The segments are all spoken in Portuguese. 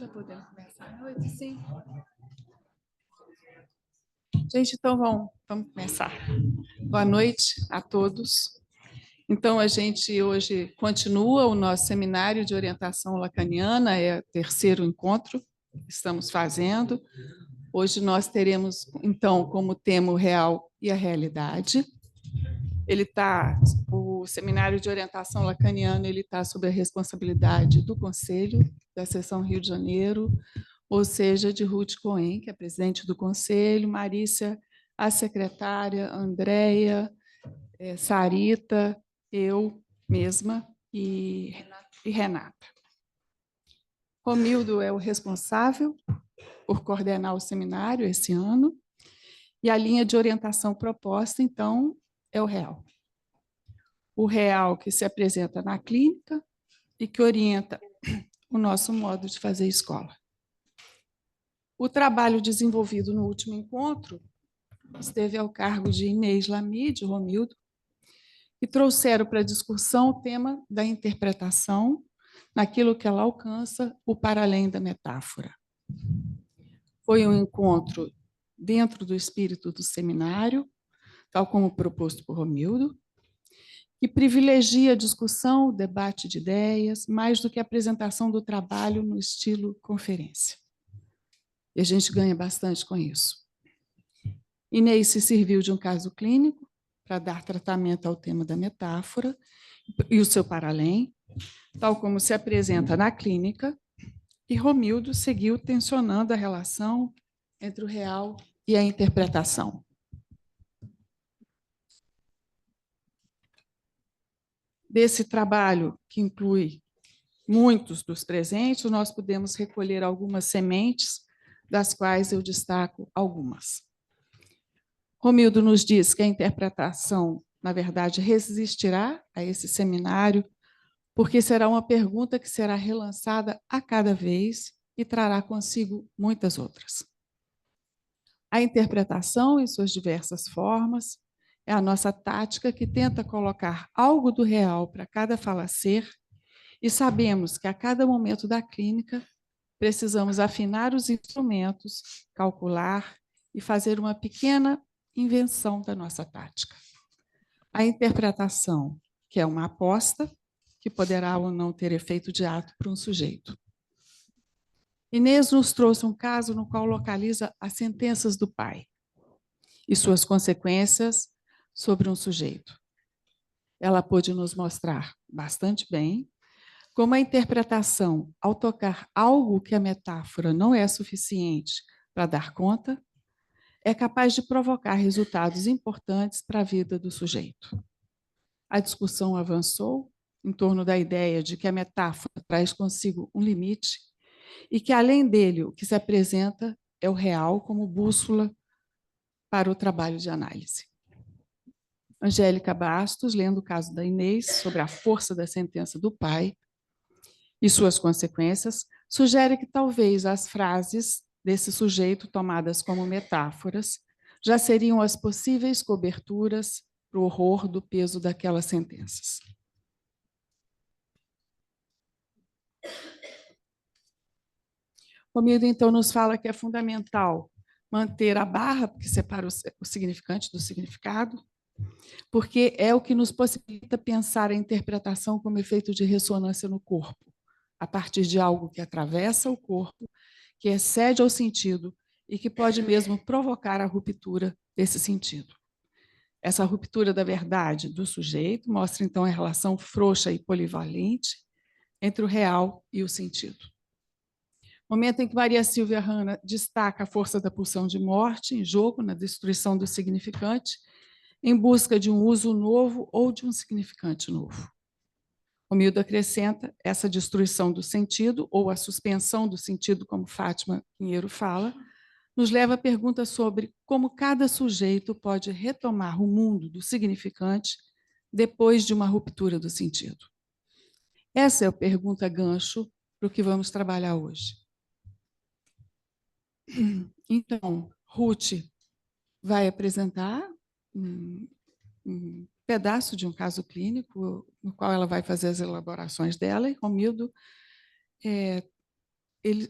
Já podemos começar a noite, sim? Gente, então vamos começar. Boa noite a todos. Então, a gente hoje continua o nosso seminário de orientação lacaniana, é o terceiro encontro que estamos fazendo. Hoje nós teremos, então, como tema o real e a realidade. O seminário de orientação lacaniana, ele está sob a responsabilidade do Conselho da Seção Rio de Janeiro, ou seja, de Ruth Cohen, que é presidente do Conselho, Marícia, a secretária, Andréia, Sarita, eu mesma e Renata. Romildo é o responsável por coordenar o seminário esse ano, e a linha de orientação proposta, então, é o real. O real que se apresenta na clínica e que orienta o nosso modo de fazer escola. O trabalho desenvolvido no último encontro esteve ao cargo de Inês Lamy, de Romildo, e trouxeram para a discussão o tema da interpretação naquilo que ela alcança, o para além da metáfora. Foi um encontro dentro do espírito do seminário, tal como proposto por Romildo, que privilegia a discussão, o debate de ideias, mais do que a apresentação do trabalho no estilo conferência. E a gente ganha bastante com isso. Inês se serviu de um caso clínico para dar tratamento ao tema da metáfora e o seu para-além, tal como se apresenta na clínica, e Romildo seguiu tensionando a relação entre o real e a interpretação. Desse trabalho, que inclui muitos dos presentes, nós podemos recolher algumas sementes, das quais eu destaco algumas. Romildo nos diz que a interpretação, na verdade, resistirá a esse seminário, porque será uma pergunta que será relançada a cada vez e trará consigo muitas outras. A interpretação, em suas diversas formas, é a nossa tática que tenta colocar algo do real para cada falacer, e sabemos que a cada momento da clínica precisamos afinar os instrumentos, calcular e fazer uma pequena invenção da nossa tática. A interpretação, que é uma aposta, que poderá ou não ter efeito de ato para um sujeito. Inês nos trouxe um caso no qual localiza as sentenças do pai e suas consequências sobre um sujeito. Ela pôde nos mostrar bastante bem como a interpretação, ao tocar algo que a metáfora não é suficiente para dar conta, é capaz de provocar resultados importantes para a vida do sujeito. A discussão avançou em torno da ideia de que a metáfora traz consigo um limite e que, além dele, o que se apresenta é o real como bússola para o trabalho de análise. Angélica Bastos, lendo o caso da Inês sobre a força da sentença do pai e suas consequências, sugere que talvez as frases desse sujeito tomadas como metáforas já seriam as possíveis coberturas para o horror do peso daquelas sentenças. Romildo, então, nos fala que é fundamental manter a barra, porque separa o significante do significado, porque é o que nos possibilita pensar a interpretação como efeito de ressonância no corpo, a partir de algo que atravessa o corpo, que excede ao sentido e que pode mesmo provocar a ruptura desse sentido. Essa ruptura da verdade do sujeito mostra, então, a relação frouxa e polivalente entre o real e o sentido. Momento em que Maria Silvia Hanna destaca a força da pulsão de morte em jogo, na destruição do significante, em busca de um uso novo ou de um significante novo. Romildo acrescenta essa destruição do sentido, ou a suspensão do sentido, como Fátima Pinheiro fala, nos leva à pergunta sobre como cada sujeito pode retomar o mundo do significante depois de uma ruptura do sentido. Essa é a pergunta gancho para o que vamos trabalhar hoje. Então, Ruth vai apresentar um pedaço de um caso clínico, no qual ela vai fazer as elaborações dela, e Romildo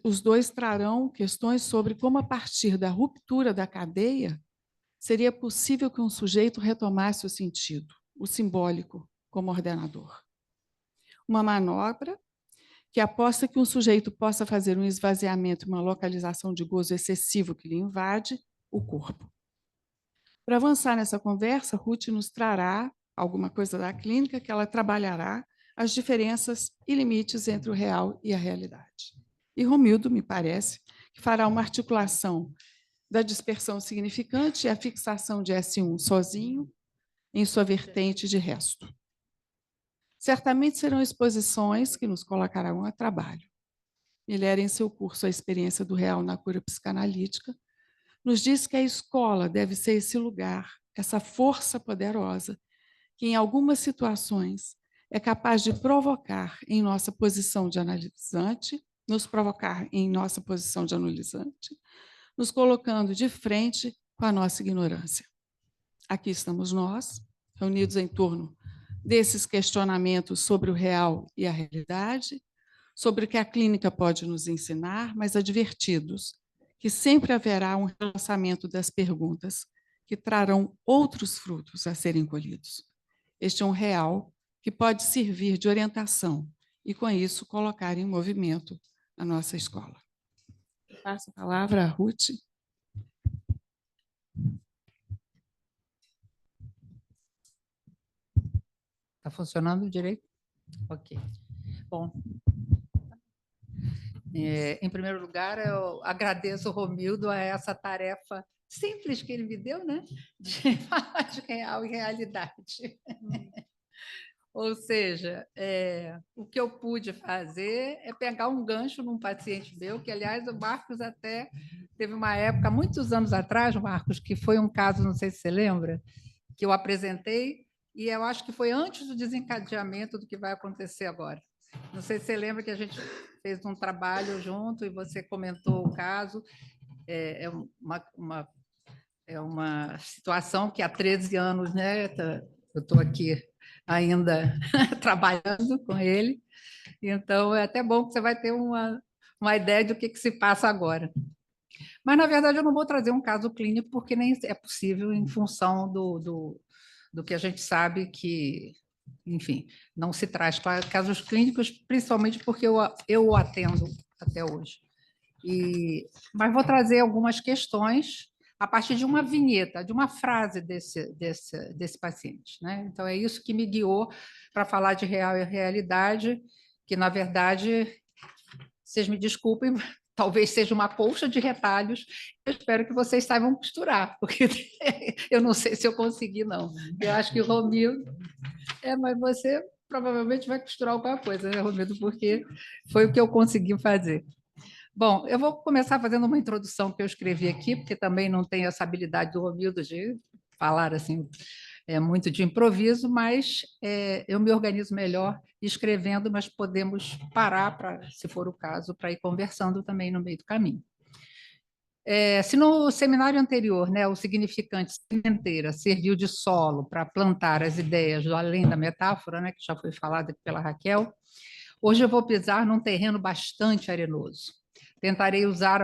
os dois trarão questões sobre como, a partir da ruptura da cadeia, seria possível que um sujeito retomasse o sentido, o simbólico, como ordenador. Uma manobra que aposta que um sujeito possa fazer um esvaziamento, uma localização de gozo excessivo que lhe invade o corpo. Para avançar nessa conversa, Ruth nos trará alguma coisa da clínica que ela trabalhará as diferenças e limites entre o real e a realidade. E Romildo, me parece, que fará uma articulação da dispersão significante e a fixação de S1 sozinho em sua vertente de resto. Certamente serão exposições que nos colocarão a trabalho. Miller, em seu curso A Experiência do Real na Cura Psicanalítica, nos diz que a escola deve ser esse lugar, essa força poderosa, que em algumas situações é capaz de provocar em nossa posição de analisante, nos provocar em nossa posição de analisante, nos colocando de frente com a nossa ignorância. Aqui estamos nós, reunidos em torno desses questionamentos sobre o real e a realidade, sobre o que a clínica pode nos ensinar, mas advertidos que sempre haverá um relançamento das perguntas que trarão outros frutos a serem colhidos. Este é um real que pode servir de orientação e, com isso, colocar em movimento a nossa escola. Passo a palavra a Ruth. Está funcionando direito? Ok. Bom, em primeiro lugar, eu agradeço ao Romildo a essa tarefa simples que ele me deu, né? De falar de real e realidade. Ou seja, o que eu pude fazer é pegar um gancho num paciente meu, que, aliás, o Marcos até teve uma época, muitos anos atrás, Marcos, que foi um caso, não sei se você lembra, que eu apresentei, e eu acho que foi antes do desencadeamento do que vai acontecer agora. Não sei se você lembra que a gente fez um trabalho junto e você comentou o caso. É uma situação que há 13 anos, né, eu estou aqui ainda trabalhando com ele, então é até bom que você vai ter uma ideia do que se passa agora. Mas, na verdade, eu não vou trazer um caso clínico, porque nem é possível, em função do que a gente sabe que, enfim, não se traz casos clínicos, principalmente porque eu o atendo até hoje. Mas vou trazer algumas questões a partir de uma vinheta, de uma frase desse paciente, né? Então, é isso que me guiou para falar de real e realidade, que, na verdade, vocês me desculpem, talvez seja uma colcha de retalhos. Eu espero que vocês saibam costurar, porque eu não sei se eu consegui, não. Eu acho que o Romildo... mas você provavelmente vai costurar alguma coisa, né, Romildo? Porque foi o que eu consegui fazer. Bom, eu vou começar fazendo uma introdução que eu escrevi aqui, porque também não tenho essa habilidade do Romildo de falar assim, muito de improviso, mas eu me organizo melhor escrevendo, mas podemos parar, se for o caso, para ir conversando também no meio do caminho. Se no seminário anterior, né, o significante sementeira serviu de solo para plantar as ideias do além da metáfora, né, que já foi falada pela Raquel, hoje eu vou pisar num terreno bastante arenoso. Tentarei usar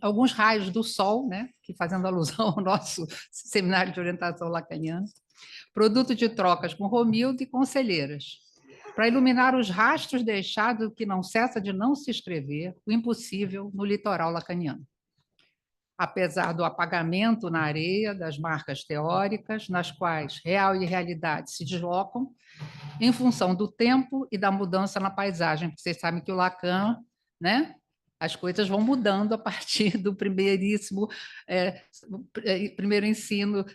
alguns raios do sol, né, que fazendo alusão ao nosso seminário de orientação lacaniana, produto de trocas com Romildo e conselheiras, para iluminar os rastros deixados que não cessa de não se escrever, o impossível no litoral lacaniano. Apesar do apagamento na areia das marcas teóricas, nas quais real e realidade se deslocam, em função do tempo e da mudança na paisagem, porque vocês sabem que o Lacan, né, as coisas vão mudando a partir do primeiro ensino,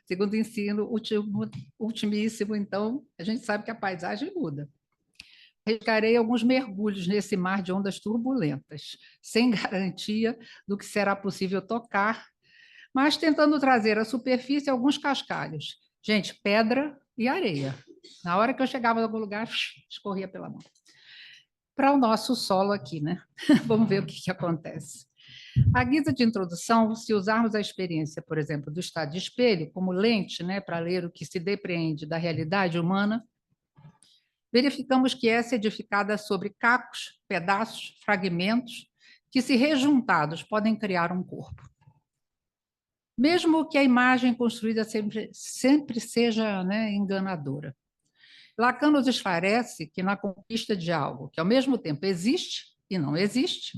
segundo ensino, ultimíssimo, então a gente sabe que a paisagem muda. Arriscarei alguns mergulhos nesse mar de ondas turbulentas, sem garantia do que será possível tocar, mas tentando trazer à superfície alguns cascalhos. Gente, pedra e areia. Na hora que eu chegava em algum lugar, escorria pela mão. Para o nosso solo aqui, né? Vamos ver o que acontece. À guisa de introdução, se usarmos a experiência, por exemplo, do estado de espelho como lente, né, para ler o que se depreende da realidade humana, verificamos que essa é edificada sobre cacos, pedaços, fragmentos que, se rejuntados, podem criar um corpo. Mesmo que a imagem construída sempre seja, né, enganadora. Lacan nos esclarece que, na conquista de algo que, ao mesmo tempo, existe e não existe,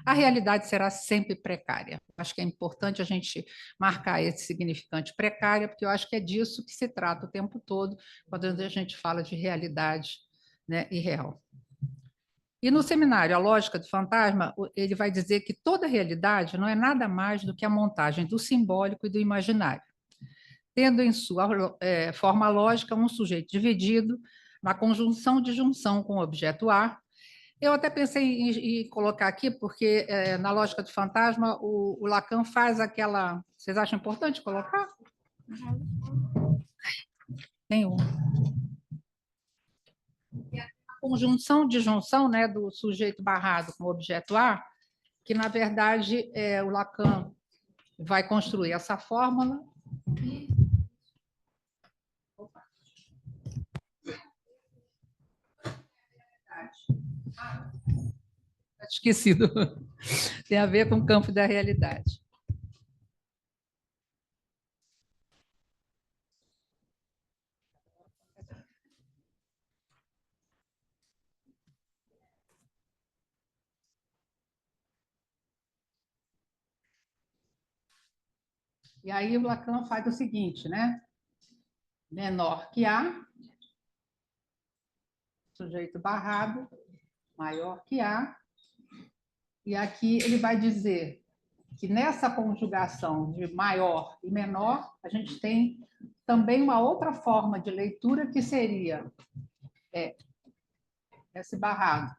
a realidade será sempre precária. Acho que é importante a gente marcar esse significante precária, porque eu acho que é disso que se trata o tempo todo, quando a gente fala de realidade, né, irreal. E no seminário A Lógica do Fantasma, ele vai dizer que toda realidade não é nada mais do que a montagem do simbólico e do imaginário, tendo em sua forma lógica um sujeito dividido na conjunção de junção com o objeto A. Eu até pensei em colocar aqui, porque na Lógica do Fantasma o Lacan faz aquela... Vocês acham importante colocar? Tem um. A conjunção de junção, né, do sujeito barrado com o objeto A, que, na verdade, o Lacan vai construir essa fórmula. Esquecido. Tem a ver com o campo da realidade. E aí o Lacan faz o seguinte, né? Menor que A, sujeito barrado, maior que A. E aqui ele vai dizer que, nessa conjugação de maior e menor, a gente tem também uma outra forma de leitura, que seria esse barrado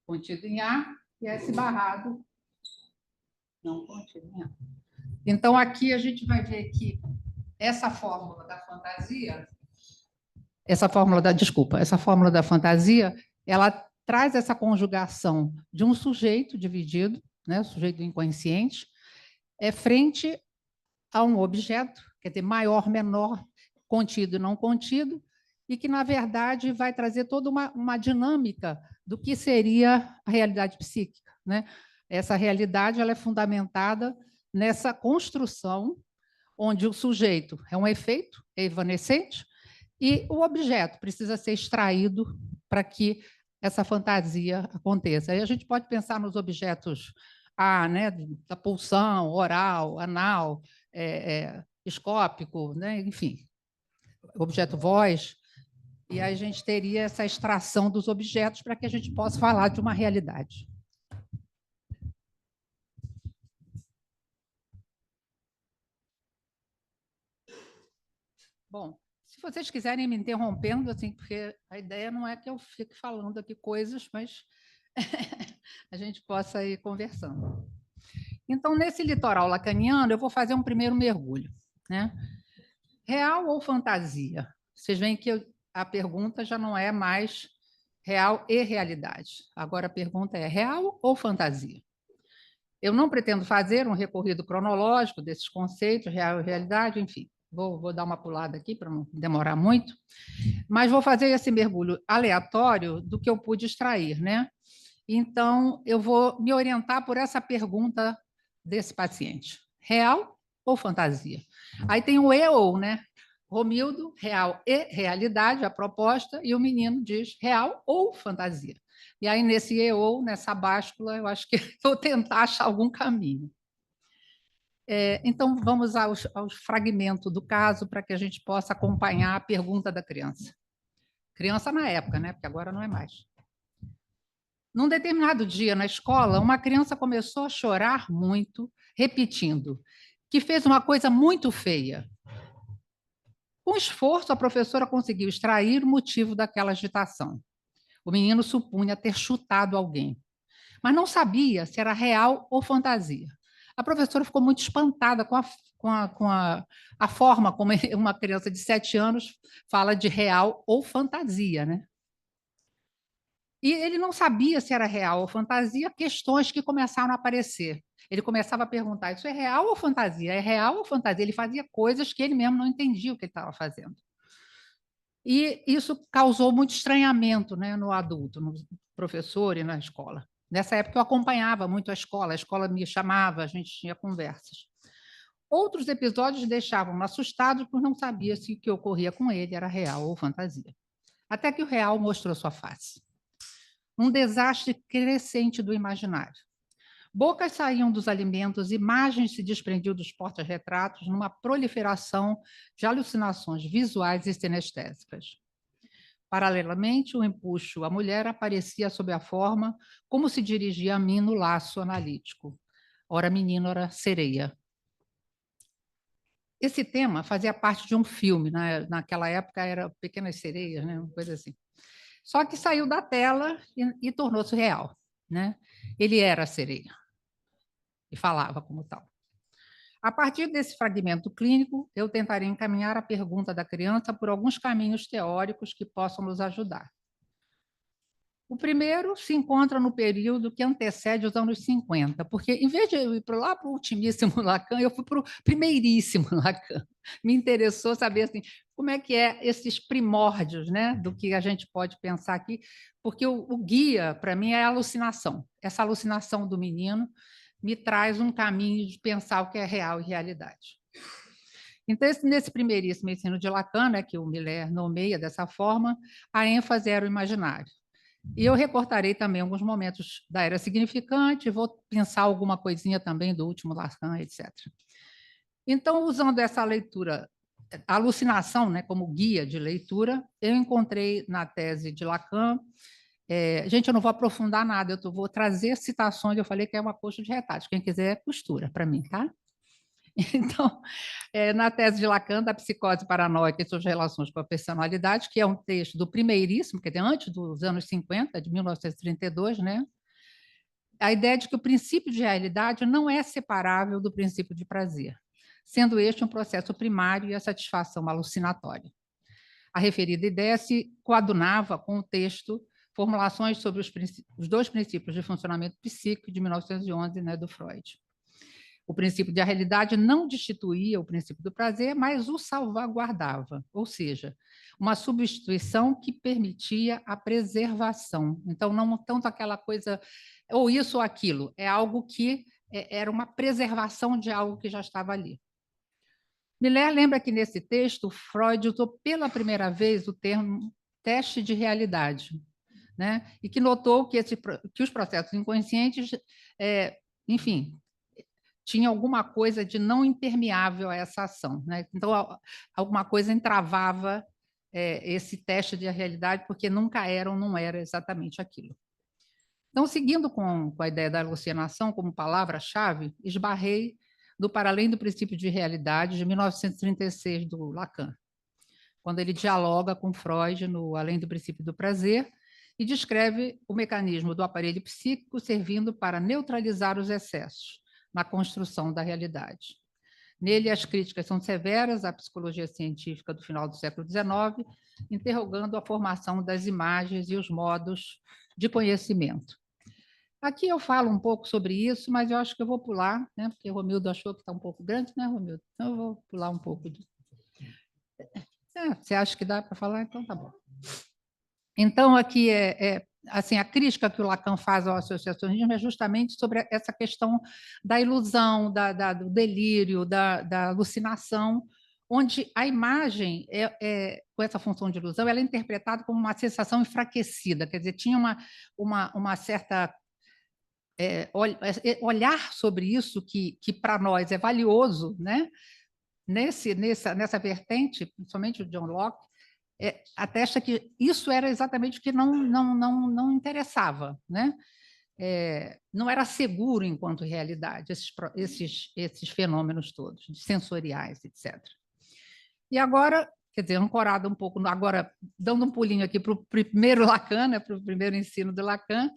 contido em A e esse barrado não contido em A. Então, aqui a gente vai ver que essa fórmula da fantasia, essa fórmula da fantasia, ela traz essa conjugação de um sujeito dividido, né, o sujeito do inconsciente, frente a um objeto, quer dizer, maior, menor, contido e não contido, e que, na verdade, vai trazer toda uma dinâmica do que seria a realidade psíquica, né? Essa realidade, ela é fundamentada nessa construção onde o sujeito é um efeito, é evanescente, e o objeto precisa ser extraído para que essa fantasia aconteça. Aí a gente pode pensar nos objetos né, da pulsão, oral, anal, escópico, né, enfim, objeto voz, e aí a gente teria essa extração dos objetos para que a gente possa falar de uma realidade. Bom, se vocês quiserem me interrompendo, assim, porque a ideia não é que eu fique falando aqui coisas, mas a gente possa ir conversando. Então, nesse litoral lacaniano, eu vou fazer um primeiro mergulho, né? Real ou fantasia? Vocês veem que a pergunta já não é mais real e realidade. Agora a pergunta é real ou fantasia? Eu não pretendo fazer um recorrido cronológico desses conceitos, real e realidade, enfim. Vou dar uma pulada aqui para não demorar muito, mas vou fazer esse mergulho aleatório do que eu pude extrair, né? Então, eu vou me orientar por essa pergunta desse paciente: real ou fantasia? Aí tem o e ou, né? Romildo, real e realidade, a proposta, e o menino diz real ou fantasia. E aí, nesse e ou, nessa báscula, eu acho que vou tentar achar algum caminho. Então, vamos aos fragmentos do caso para que a gente possa acompanhar a pergunta da criança. Criança na época, né? Porque agora não é mais. Num determinado dia na escola, uma criança começou a chorar muito, repetindo que fez uma coisa muito feia. Com esforço, a professora conseguiu extrair o motivo daquela agitação. O menino supunha ter chutado alguém, mas não sabia se era real ou fantasia. A professora ficou muito espantada com a forma como uma criança de 7 anos fala de real ou fantasia, né? E ele não sabia se era real ou fantasia, questões que começaram a aparecer. Ele começava a perguntar: isso é real ou fantasia? É real ou fantasia? Ele fazia coisas que ele mesmo não entendia o que ele estava fazendo. E isso causou muito estranhamento, né, no adulto, no professor e na escola. Nessa época eu acompanhava muito a escola me chamava, a gente tinha conversas. Outros episódios deixavam-me assustados por não saber se o que ocorria com ele era real ou fantasia. Até que o real mostrou sua face. Um desastre crescente do imaginário. Bocas saíam dos alimentos, imagens se desprendiam dos porta-retratos numa proliferação de alucinações visuais e sinestésicas. Paralelamente, o empuxo à mulher aparecia sob a forma como se dirigia a mim no laço analítico. Ora menino, ora sereia. Esse tema fazia parte de um filme, né? Naquela época era Pequenas Sereias, né? Uma coisa assim. Só que saiu da tela e tornou-se real, né? Ele era a sereia e falava como tal. A partir desse fragmento clínico, eu tentarei encaminhar a pergunta da criança por alguns caminhos teóricos que possam nos ajudar. O primeiro se encontra no período que antecede os anos 50, porque, em vez de eu ir lá para o ultimíssimo Lacan, eu fui para o primeiríssimo Lacan. Me interessou saber assim, como é que é esses primórdios, né, do que a gente pode pensar aqui, porque o guia, para mim, é a alucinação. Essa alucinação do menino me traz um caminho de pensar o que é real e realidade. Então, nesse primeiríssimo ensino de Lacan, né, que o Miller nomeia dessa forma, a ênfase era o imaginário. E eu recortarei também alguns momentos da era significante, vou pensar alguma coisinha também do último Lacan, etc. Então, usando essa leitura, a alucinação, né, como guia de leitura, eu encontrei na tese de Lacan. Gente, eu não vou aprofundar nada, eu vou trazer citações, eu falei que é uma coxa de retalhos, quem quiser costura para mim, tá? Então, na tese de Lacan, da psicose paranoica e suas relações com a personalidade, que é um texto do primeiríssimo, quer dizer, antes dos anos 50, de 1932, né? A ideia de que o princípio de realidade não é separável do princípio de prazer, sendo este um processo primário e a satisfação alucinatória. A referida ideia se coadunava com o texto Formulações sobre os dois princípios de funcionamento psíquico, de 1911, né, do Freud. O princípio da realidade não destituía o princípio do prazer, mas o salvaguardava, ou seja, uma substituição que permitia a preservação. Então, não tanto aquela coisa, ou isso ou aquilo, é algo que era uma preservação de algo que já estava ali. Miller lembra que nesse texto, Freud usou pela primeira vez o termo teste de realidade, né? E que notou que os processos inconscientes, enfim, tinha alguma coisa de não impermeável a essa ação, né? Então, alguma coisa entravava esse teste de realidade, porque nunca era ou não era exatamente aquilo. Então, seguindo com a ideia da alucinação como palavra-chave, esbarrei do Para Além do Princípio de Realidade, de 1936, do Lacan, quando ele dialoga com Freud no Além do Princípio do Prazer e descreve o mecanismo do aparelho psíquico servindo para neutralizar os excessos na construção da realidade. Nele, as críticas são severas à psicologia científica do final do século XIX, interrogando a formação das imagens e os modos de conhecimento. Aqui eu falo um pouco sobre isso, mas eu acho que eu vou pular, né? Porque o Romildo achou que está um pouco grande, né, Romildo? Então eu vou pular um pouco. Você acha que dá para falar? Então tá bom. Então, aqui assim, a crítica que o Lacan faz ao associacionismo é justamente sobre essa questão da ilusão, do delírio, da alucinação, onde a imagem, com essa função de ilusão, ela é interpretada como uma sensação enfraquecida, quer dizer, tinha uma certa olhar sobre isso que para nós é valioso, né? Nessa vertente, principalmente o John Locke, atesta que isso era exatamente o que não interessava, né? Não era seguro enquanto realidade, esses fenômenos todos, sensoriais, etc. E agora, quer dizer, ancorado um pouco, agora dando um pulinho aqui para o primeiro Lacan, né, para o primeiro ensino de Lacan,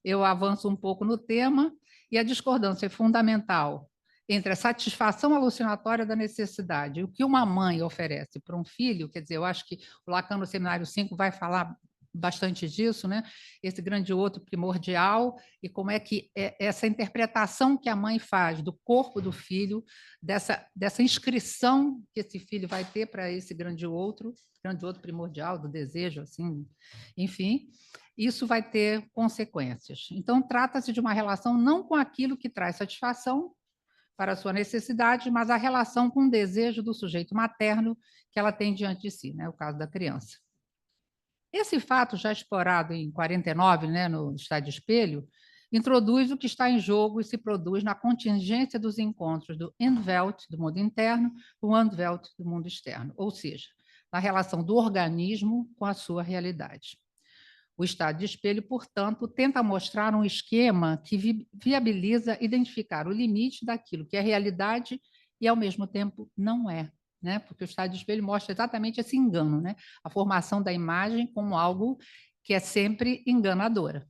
eu avanço um pouco no tema, e a discordância é fundamental entre a satisfação alucinatória da necessidade, o que uma mãe oferece para um filho, quer dizer, eu acho que o Lacan no Seminário 5 vai falar bastante disso, né? Esse grande outro primordial, e como é que essa interpretação que a mãe faz do corpo do filho, dessa inscrição que esse filho vai ter para esse grande outro primordial, do desejo, assim, enfim, isso vai ter consequências. Então, trata-se de uma relação não com aquilo que traz satisfação para a sua necessidade, mas a relação com o desejo do sujeito materno que ela tem diante de si, né? O caso da criança. Esse fato, já explorado em 49, né, no Estado de Espelho, introduz o que está em jogo e se produz na contingência dos encontros do Innenwelt, do mundo interno, com o Anderwelt, do mundo externo, ou seja, na relação do organismo com a sua realidade. O Estado de Espelho, portanto, tenta mostrar um esquema que viabiliza identificar o limite daquilo que é realidade e, ao mesmo tempo, não é. Né? Porque o Estado de Espelho mostra exatamente esse engano, né? A formação da imagem como algo que é sempre enganadora.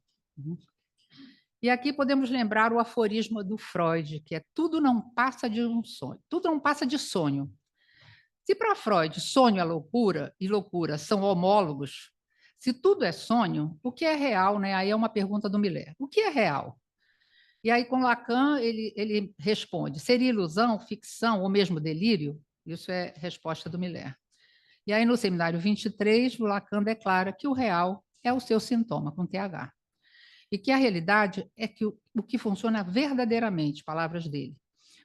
E aqui podemos lembrar o aforismo do Freud, que é tudo não passa de um sonho, tudo não passa de sonho. Se para Freud sonho é loucura e loucura são homólogos, se tudo é sonho, o que é real? Né? Aí é uma pergunta do Miller. O que é real? E aí, com Lacan, ele responde: seria ilusão, ficção ou mesmo delírio? Isso é resposta do Miller. E aí, no seminário 23, o Lacan declara que o real é o seu sintoma, com TH. E que a realidade é que o que funciona verdadeiramente, palavras dele.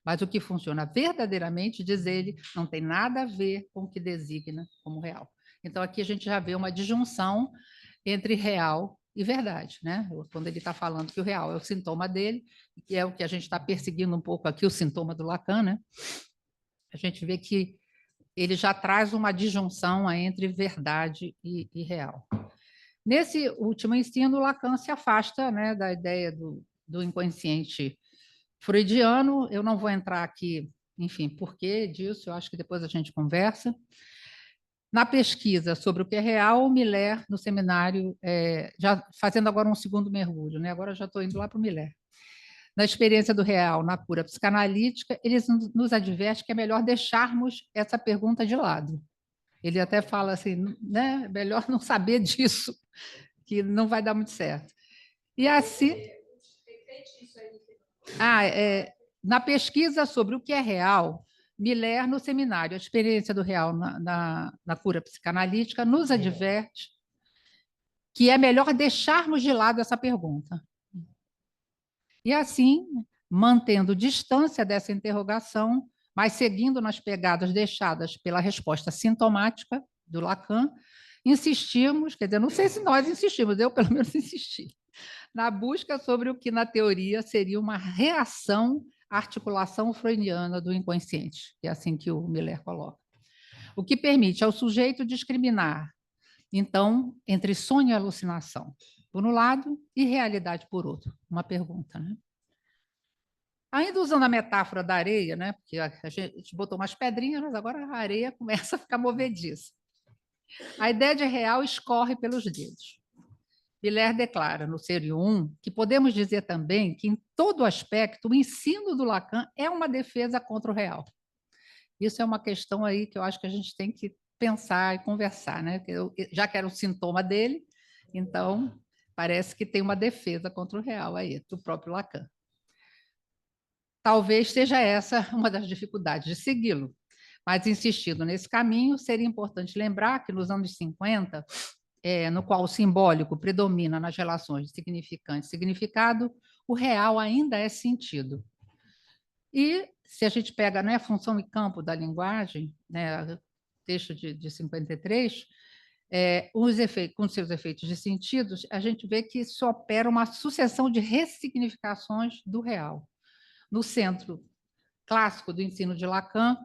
Mas o que funciona verdadeiramente, diz ele, não tem nada a ver com o que designa como real. Então, aqui a gente já vê uma disjunção entre real e verdade, né? Quando ele está falando que o real é o sintoma dele, que é o que a gente está perseguindo um pouco aqui, o sintoma do Lacan, né? A gente vê que ele já traz uma disjunção entre verdade e real. Nesse último ensino, Lacan se afasta, né, da ideia do inconsciente freudiano. Eu não vou entrar aqui, enfim, por que disso, eu acho que depois a gente conversa. Na pesquisa sobre o que é real, o Miller, no seminário, já fazendo agora um segundo mergulho, né? Agora já estou indo lá para o Miller. Na experiência do real, na cura psicanalítica, eles nos advertem que é melhor deixarmos essa pergunta de lado. Ele até fala assim, né? Melhor não saber disso, que não vai dar muito certo. E assim... na pesquisa sobre o que é real, Miller, no seminário A Experiência do Real na Cura Psicanalítica, nos adverte que é melhor deixarmos de lado essa pergunta. E assim, mantendo distância dessa interrogação, mas seguindo nas pegadas deixadas pela resposta sintomática do Lacan, insistimos, quer dizer, não sei se nós insistimos, eu pelo menos insisti, na busca sobre o que na teoria seria uma reação à articulação freudiana do inconsciente, que é assim que o Miller coloca. O que permite ao sujeito discriminar, então, entre sonho e alucinação, por um lado, e realidade por outro. Uma pergunta, né? Ainda usando a metáfora da areia, né? Porque a gente botou umas pedrinhas, mas agora a areia começa a ficar movediça. A ideia de real escorre pelos dedos. Miller declara, no Sério 1, que podemos dizer também que, em todo aspecto, o ensino do Lacan é uma defesa contra o real. Isso é uma questão aí que eu acho que a gente tem que pensar e conversar, né? Já que era o sintoma dele, então parece que tem uma defesa contra o real aí, do próprio Lacan. Talvez seja essa uma das dificuldades de segui-lo, mas insistindo nesse caminho, seria importante lembrar que nos anos 50, no qual o simbólico predomina nas relações de significante e significado, o real ainda é sentido. E se a gente pega, né, a função e campo da linguagem, né, texto de 53, com seus efeitos de sentidos, a gente vê que isso opera uma sucessão de ressignificações do real. No centro clássico do ensino de Lacan,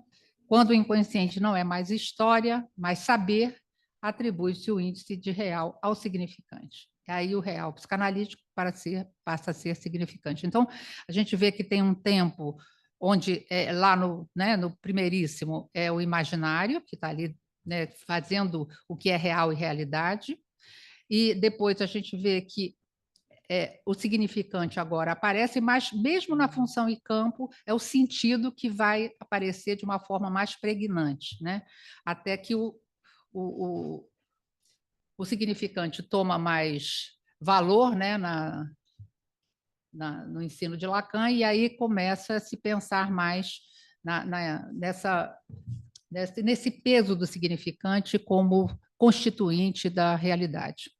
quando o inconsciente não é mais história, mas saber, atribui-se o índice de real ao significante. E aí o real psicanalítico passa a ser significante. Então, a gente vê que tem um tempo onde, lá no primeiríssimo, é o imaginário, que está ali, né, fazendo o que é real e realidade, e depois a gente vê que o significante agora aparece, mas mesmo na função e campo, é o sentido que vai aparecer de uma forma mais pregnante, né? Até que o o significante toma mais valor, né, no ensino de Lacan, e aí começa a se pensar mais nesse peso do significante como constituinte da realidade.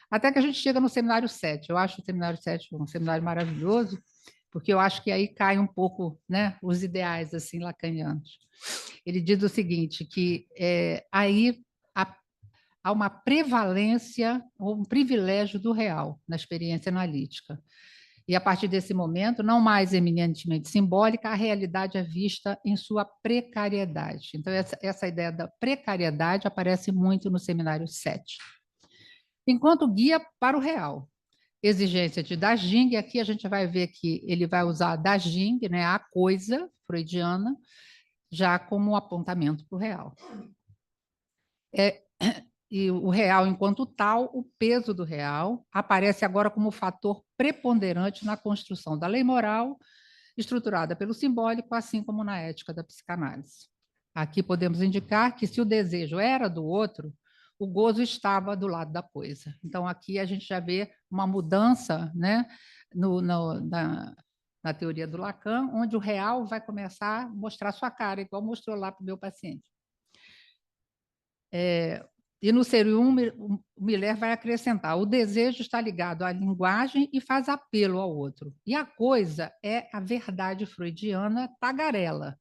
Até que a gente chega no seminário 7. Eu acho o seminário 7 um seminário maravilhoso, porque eu acho que aí cai um pouco, né, os ideais assim lacanianos. Ele diz o seguinte, que aí há uma prevalência ou um privilégio do real na experiência analítica. E, a partir desse momento, não mais eminentemente simbólica, a realidade é vista em sua precariedade. Então, essa ideia da precariedade aparece muito no seminário 7. Enquanto guia para o real, exigência de Dajing, aqui a gente vai ver que ele vai usar Dajing, né, a coisa freudiana, já como um apontamento para o real. E o real enquanto tal, o peso do real aparece agora como fator preponderante na construção da lei moral, estruturada pelo simbólico, assim como na ética da psicanálise. Aqui podemos indicar que, se o desejo era do outro, o gozo estava do lado da coisa. Então, aqui a gente já vê uma mudança, né, na teoria do Lacan, onde o real vai começar a mostrar sua cara, igual mostrou lá para o meu paciente. E no ser 1, o Miller vai acrescentar: o desejo está ligado à linguagem e faz apelo ao outro. E a coisa é a verdade freudiana tagarela,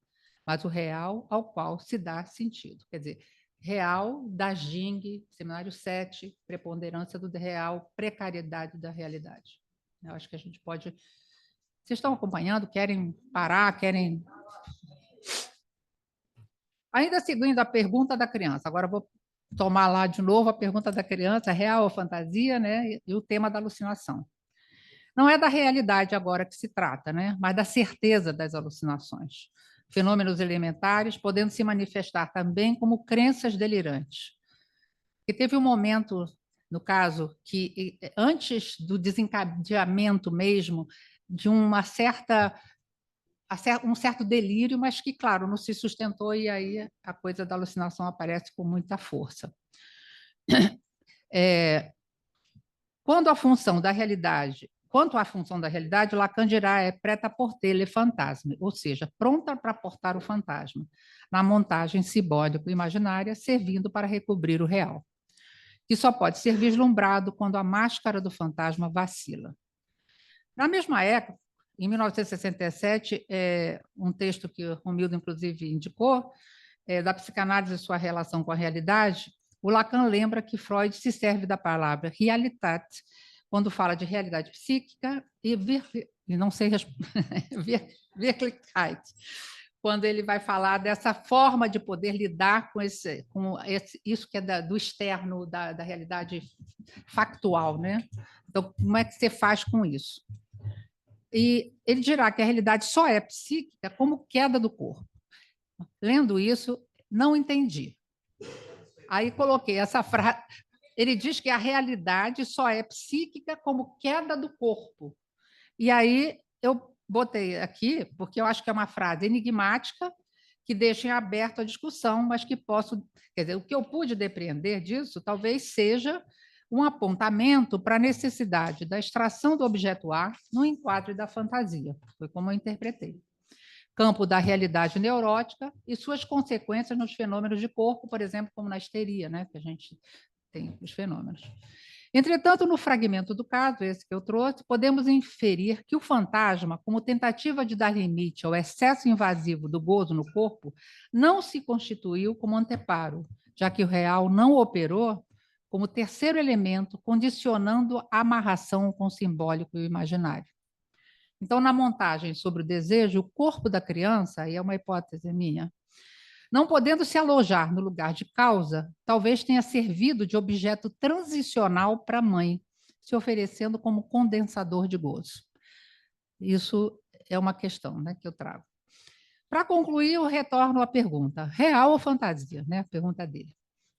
mas o real ao qual se dá sentido. Quer dizer, real da Jing, seminário 7, preponderância do real, precariedade da realidade. Eu acho que a gente pode... Vocês estão acompanhando? Querem parar? Querem... Ainda seguindo a pergunta da criança, agora eu vou tomar lá de novo a pergunta da criança, real ou fantasia, né? E o tema da alucinação. Não é da realidade agora que se trata, né? Mas da certeza das alucinações. Fenômenos elementares podendo se manifestar também como crenças delirantes. E teve um momento, no caso, que antes do desencadeamento mesmo de um certo delírio, mas que, claro, não se sustentou, e aí a coisa da alucinação aparece com muita força. Quanto à função da realidade, Lacan dirá é prêt-à-porter le fantasme, ou seja, pronta para portar o fantasma, na montagem simbólico-imaginária, servindo para recobrir o real, que só pode ser vislumbrado quando a máscara do fantasma vacila. Na mesma época, em 1967, um texto que o Romildo, inclusive, indicou, da psicanálise e sua relação com a realidade, o Lacan lembra que Freud se serve da palavra Realität quando fala de realidade psíquica e não sei Wirklichkeit, quando ele vai falar dessa forma de poder lidar com isso que é do externo, da realidade factual, né? Então, como é que você faz com isso? E ele dirá que a realidade só é psíquica como queda do corpo. Lendo isso, não entendi. Aí coloquei essa frase. Ele diz que a realidade só é psíquica como queda do corpo. E aí eu botei aqui, porque eu acho que é uma frase enigmática, que deixa em aberto a discussão, mas que posso... Quer dizer, o que eu pude depreender disso talvez seja um apontamento para a necessidade da extração do objeto A no enquadro da fantasia. Foi como eu interpretei. Campo da realidade neurótica e suas consequências nos fenômenos de corpo, por exemplo, como na histeria, né, que a gente tem os fenômenos. Entretanto, no fragmento do caso, esse que eu trouxe, podemos inferir que o fantasma, como tentativa de dar limite ao excesso invasivo do gozo no corpo, não se constituiu como anteparo, já que o real não operou como terceiro elemento, condicionando a amarração com o simbólico e o imaginário. Então, na montagem sobre o desejo, o corpo da criança, aí é uma hipótese minha, não podendo se alojar no lugar de causa, talvez tenha servido de objeto transicional para a mãe, se oferecendo como condensador de gozo. Isso é uma questão, né, que eu trago. Para concluir, eu retorno à pergunta: real ou fantasia? Né, a pergunta dele.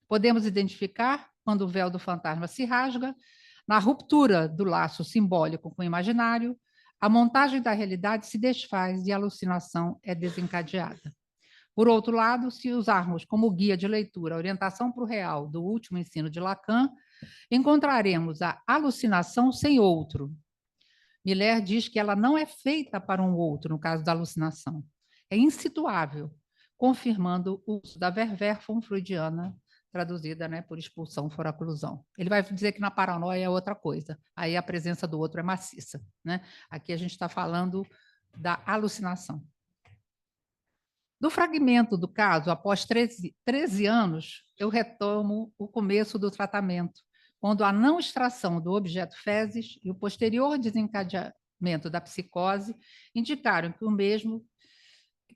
Podemos identificar, quando o véu do fantasma se rasga, na ruptura do laço simbólico com o imaginário, a montagem da realidade se desfaz e a alucinação é desencadeada. Por outro lado, se usarmos como guia de leitura a orientação para o real do último ensino de Lacan, encontraremos a alucinação sem outro. Miller diz que ela não é feita para um outro, no caso da alucinação. É insituável, confirmando o uso da vervérfon freudiana, traduzida, né, por expulsão, foraclusão. Ele vai dizer que na paranoia é outra coisa, aí a presença do outro é maciça. Né? Aqui a gente está falando da alucinação. Do fragmento do caso, após 13 anos, eu retomo o começo do tratamento, quando a não extração do objeto fezes e o posterior desencadeamento da psicose indicaram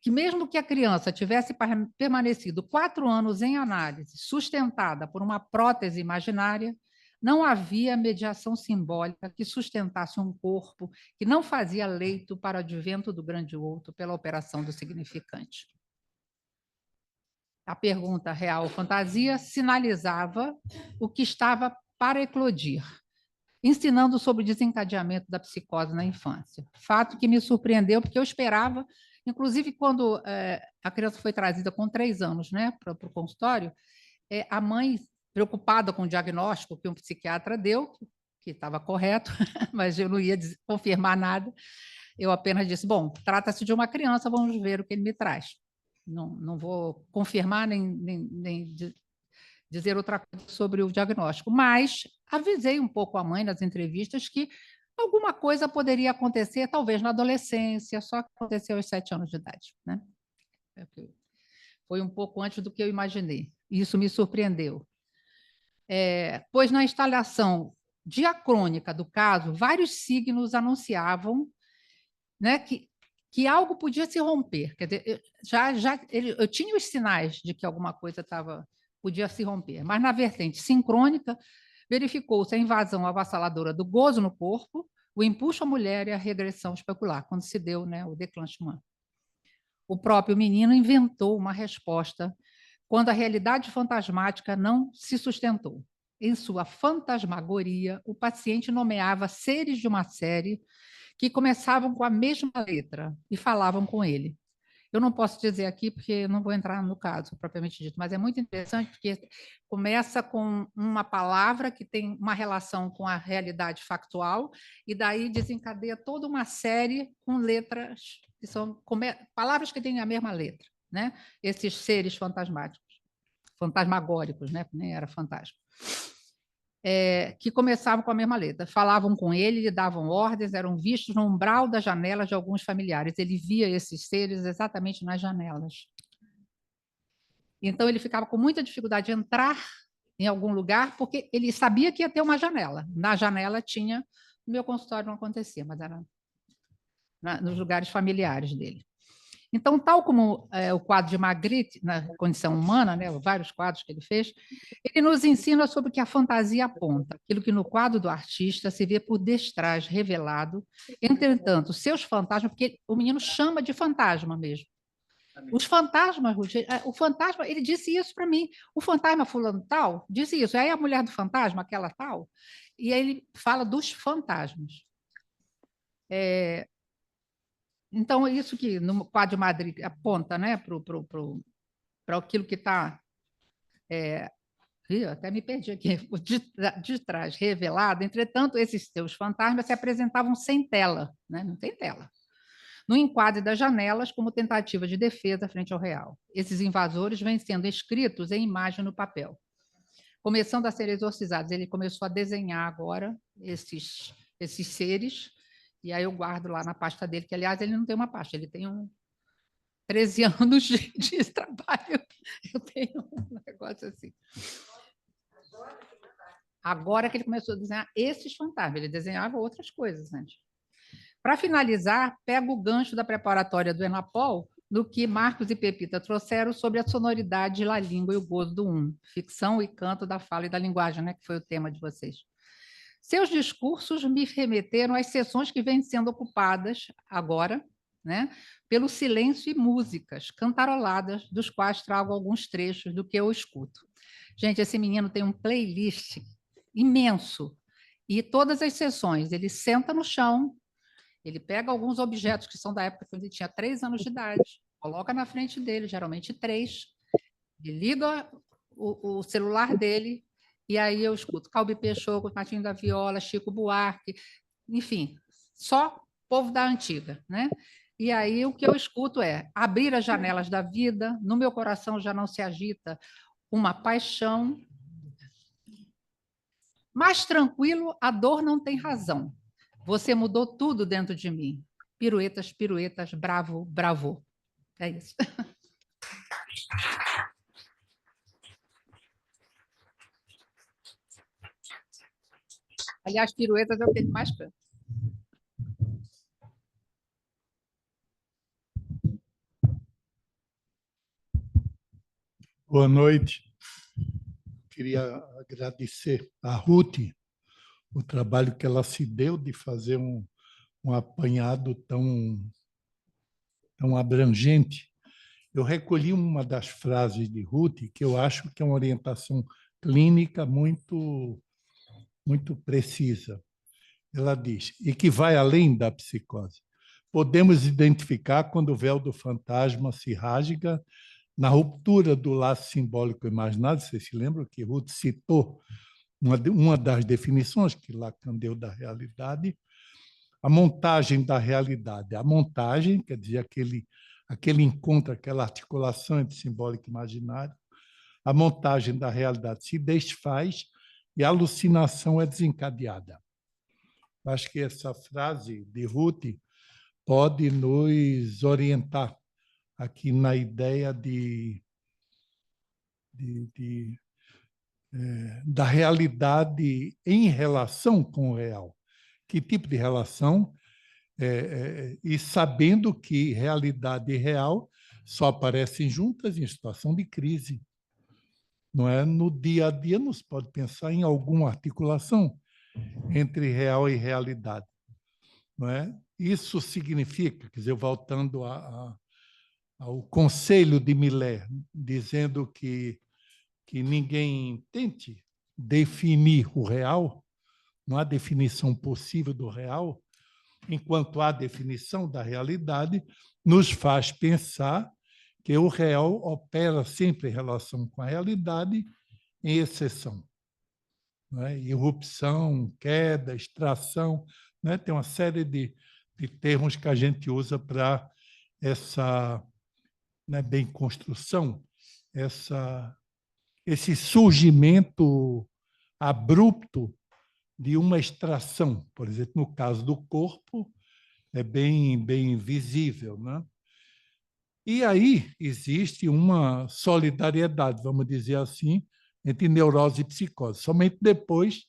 que mesmo que a criança tivesse permanecido 4 anos em análise, sustentada por uma prótese imaginária, não havia mediação simbólica que sustentasse um corpo que não fazia leito para o advento do grande outro pela operação do significante. A pergunta real ou fantasia sinalizava o que estava para eclodir, ensinando sobre o desencadeamento da psicose na infância. Fato que me surpreendeu, porque eu esperava, inclusive quando a criança foi trazida com 3 anos, né, para o consultório, a mãe, preocupada com o diagnóstico que um psiquiatra deu, que estava correto, mas eu não ia confirmar nada, eu apenas disse, bom, trata-se de uma criança, vamos ver o que ele me traz. Não vou confirmar nem dizer outra coisa sobre o diagnóstico, mas avisei um pouco a mãe nas entrevistas que alguma coisa poderia acontecer, talvez na adolescência, só que aconteceu aos 7 anos de idade. Né? Foi um pouco antes do que eu imaginei. Isso me surpreendeu. Pois na instalação diacrônica do caso, vários signos anunciavam, né, que algo podia se romper. Quer dizer, eu tinha os sinais de que alguma coisa podia se romper, mas na vertente sincrônica verificou-se a invasão avassaladora do gozo no corpo, o impulso à mulher e a regressão especular, quando se deu, né, o déclenchement. O próprio menino inventou uma resposta quando a realidade fantasmática não se sustentou. Em sua fantasmagoria, o paciente nomeava seres de uma série que começavam com a mesma letra e falavam com ele. Eu não posso dizer aqui, porque não vou entrar no caso propriamente dito, mas é muito interessante, porque começa com uma palavra que tem uma relação com a realidade factual, e daí desencadeia toda uma série com letras, que são palavras que têm a mesma letra, né? Esses seres fantasmagóricos, né? Nem era fantasma. Que começavam com a mesma letra. Falavam com ele, lhe davam ordens, eram vistos no umbral das janelas de alguns familiares. Ele via esses seres exatamente nas janelas. Então, ele ficava com muita dificuldade de entrar em algum lugar, porque ele sabia que ia ter uma janela. Na janela tinha... No meu consultório não acontecia, mas era nos lugares familiares dele. Então, tal como o quadro de Magritte, na condição humana, né, vários quadros que ele fez, ele nos ensina sobre o que a fantasia aponta, aquilo que no quadro do artista se vê por detrás revelado. Entretanto, seus fantasmas, porque o menino chama de fantasma mesmo. Os fantasmas, o fantasma, ele disse isso para mim, o fantasma fulano tal disse isso, aí a mulher do fantasma, aquela tal, e aí ele fala dos fantasmas. Então, isso que no quadro de Madrid aponta, né, para aquilo que está... até me perdi aqui, de trás, revelado. Entretanto, esses seus fantasmas se apresentavam sem tela, né? Não tem tela. No enquadre das janelas, como tentativa de defesa frente ao real. Esses invasores vêm sendo escritos em imagem no papel. Começando a ser exorcizados, ele começou a desenhar agora esses seres, e aí eu guardo lá na pasta dele, que, aliás, ele não tem uma pasta, ele tem 13 anos de trabalho. Eu tenho um negócio assim. Agora que ele começou a desenhar esses fantasmas, ele desenhava outras coisas antes. Para finalizar, pego o gancho da preparatória do Enapol, do que Marcos e Pepita trouxeram sobre a sonoridade, a língua e o gozo do ficção e canto da fala e da linguagem, né, que foi o tema de vocês. Seus discursos me remeteram às sessões que vêm sendo ocupadas agora, né, pelo silêncio e músicas cantaroladas, dos quais trago alguns trechos do que eu escuto. Gente, esse menino tem um playlist imenso, e todas as sessões, ele senta no chão, ele pega alguns objetos que são da época que ele tinha 3 anos de idade, coloca na frente dele, geralmente 3, ele liga o celular dele E aí eu escuto Calbi Peixoto, Martinho da Viola, Chico Buarque, enfim, só povo da antiga, né? E aí o que eu escuto é abrir as janelas da vida, no meu coração já não se agita uma paixão, mais tranquilo, a dor não tem razão. Você mudou tudo dentro de mim. Piruetas, piruetas, bravo, bravo. É isso. Aliás, piruetas é o que ele mais canta. Boa noite. Queria agradecer a Ruth o trabalho que ela se deu de fazer um apanhado tão abrangente. Eu recolhi uma das frases de Ruth que eu acho que é uma orientação clínica muito precisa. Ela diz, e que vai além da psicose. Podemos identificar quando o véu do fantasma se rasga na ruptura do laço simbólico imaginário. Vocês se lembram que Ruth citou uma das definições que Lacan deu da realidade, a montagem da realidade. A montagem, quer dizer, aquele encontro, aquela articulação entre simbólico e imaginário. A montagem da realidade se desfaz e a alucinação é desencadeada. Acho que essa frase de Ruth pode nos orientar aqui na ideia de da realidade em relação com o real. Que tipo de relação? E sabendo que realidade e real só aparecem juntas em situação de crise. Não é? No dia a dia, não se pode pensar em alguma articulação entre real e realidade. Não é? Isso significa, quer dizer, voltando ao conselho de Millais, dizendo que ninguém tente definir o real, não há definição possível do real, enquanto há definição da realidade, nos faz pensar que o real opera sempre em relação com a realidade, em exceção. Não é? Irrupção, queda, extração, não é? Tem uma série de termos que a gente usa para essa, não é bem construção, esse surgimento abrupto de uma extração. Por exemplo, no caso do corpo, é bem visível, né? E aí existe uma solidariedade, vamos dizer assim, entre neurose e psicose. Somente depois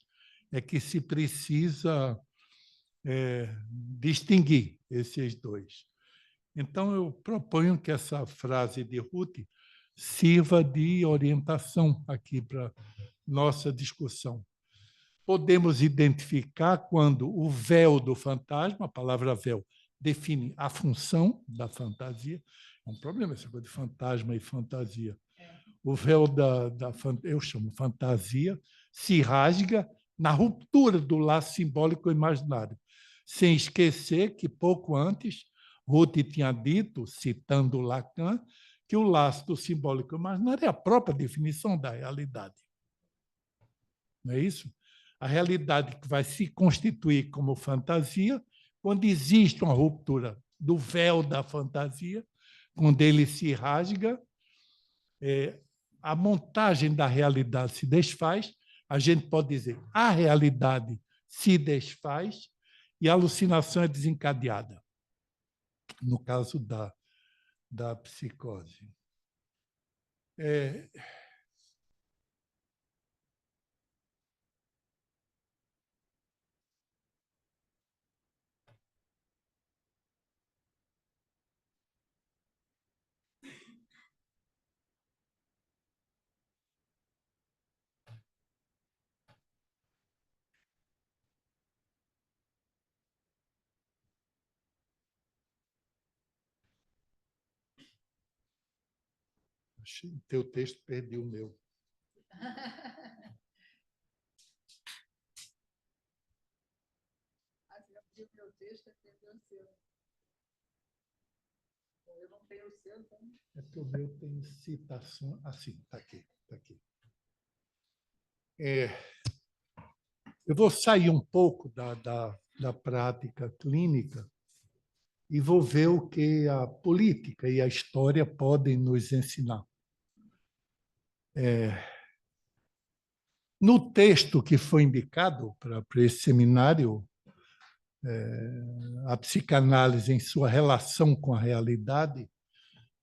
é que se precisa distinguir esses dois. Então, eu proponho que essa frase de Ruth sirva de orientação aqui para nossa discussão. Podemos identificar quando o véu do fantasma, a palavra véu, define a função da fantasia. É um problema essa coisa de fantasma e fantasia. O véu eu chamo fantasia, se rasga na ruptura do laço simbólico imaginário, sem esquecer que pouco antes Ruth tinha dito, citando Lacan, que o laço do simbólico imaginário é a própria definição da realidade. Não é isso? A realidade que vai se constituir como fantasia quando existe uma ruptura do véu da fantasia, quando ele se rasga, a montagem da realidade se desfaz, a gente pode dizer a realidade se desfaz e a alucinação é desencadeada, no caso da psicose. O teu texto perdi o meu. O meu texto é o seu. Eu não tenho o seu, então... É que o meu tem citação. Assim, está aqui, está aqui. Eu vou sair um pouco da prática clínica e vou ver o que a política e a história podem nos ensinar. No texto que foi indicado para esse seminário, a psicanálise em sua relação com a realidade,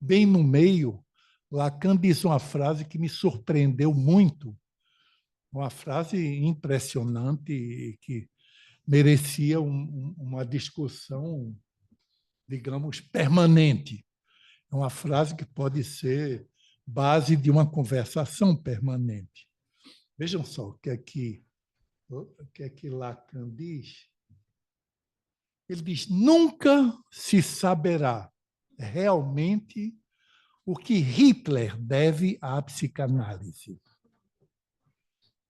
bem no meio, Lacan diz uma frase que me surpreendeu muito, uma frase impressionante e que merecia uma discussão, digamos, permanente. É uma frase que pode ser base de uma conversação permanente. Vejam só o que é que Lacan diz. Ele diz: nunca se saberá realmente o que Hitler deve à psicanálise.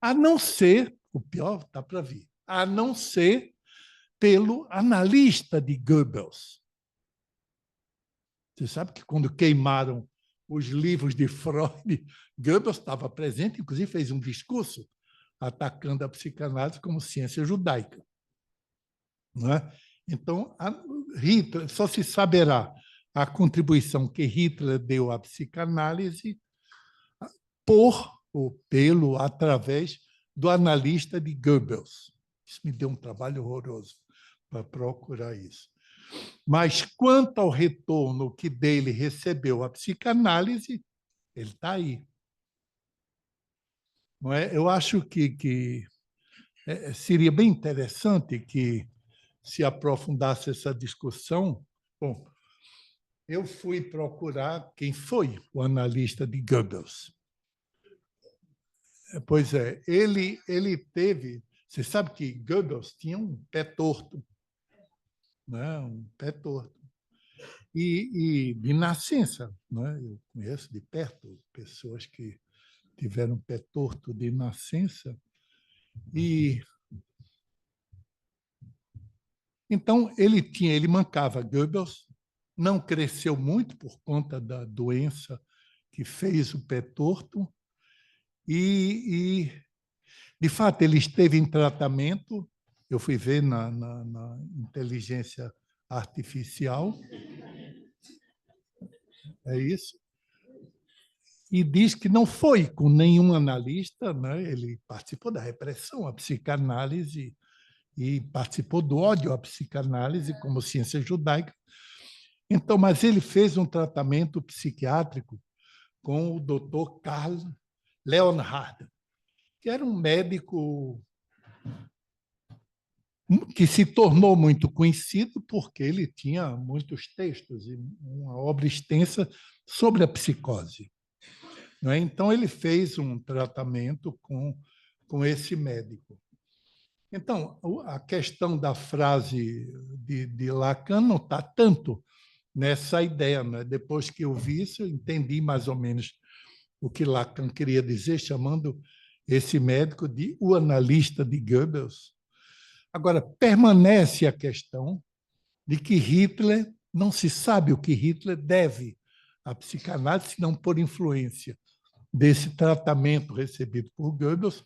A não ser, o pior está para vir, a não ser pelo analista de Goebbels. Você sabe que quando queimaram os livros de Freud, Goebbels estava presente, inclusive fez um discurso atacando a psicanálise como ciência judaica. Não é? Então, Hitler só se saberá a contribuição que Hitler deu à psicanálise através do analista de Goebbels. Isso me deu um trabalho horroroso para procurar isso. Mas, quanto ao retorno que dele recebeu a psicanálise, ele está aí. Não é? Eu acho que seria bem interessante que se aprofundasse essa discussão. Bom, eu fui procurar quem foi o analista de Goebbels. Pois é, ele teve... Você sabe que Goebbels tinha um pé torto, né? Um pé torto. E de nascença, né? Eu conheço de perto pessoas que tiveram pé torto de nascença. Então, ele mancava. Goebbels não cresceu muito por conta da doença que fez o pé torto. E de fato, ele esteve em tratamento. Eu fui ver na inteligência artificial. É isso. E diz que não foi com nenhum analista, né? Ele participou da repressão à psicanálise e participou do ódio à psicanálise como ciência judaica. Então, mas ele fez um tratamento psiquiátrico com o Dr. Karl Leonhard, que era um médico que se tornou muito conhecido porque ele tinha muitos textos e uma obra extensa sobre a psicose. Não é? Então, ele fez um tratamento com esse médico. Então, a questão da frase de Lacan não está tanto nessa ideia. Né? Depois que eu vi isso, eu entendi mais ou menos o que Lacan queria dizer, chamando esse médico de o analista de Goebbels. Agora, permanece a questão de que Hitler, não se sabe o que Hitler deve à psicanálise, se não por influência desse tratamento recebido por Goebbels,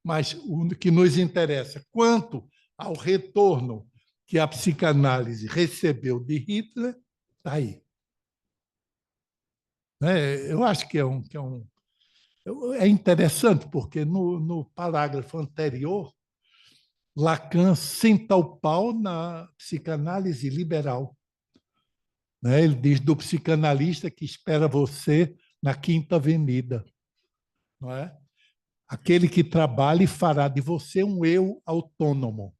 mas o que nos interessa, quanto ao retorno que a psicanálise recebeu de Hitler, está aí. Eu acho que é interessante, porque no parágrafo anterior, Lacan senta o pau na psicanálise liberal. Ele diz do psicanalista que espera você na Quinta Avenida. Não é? Aquele que trabalha e fará de você um eu autônomo.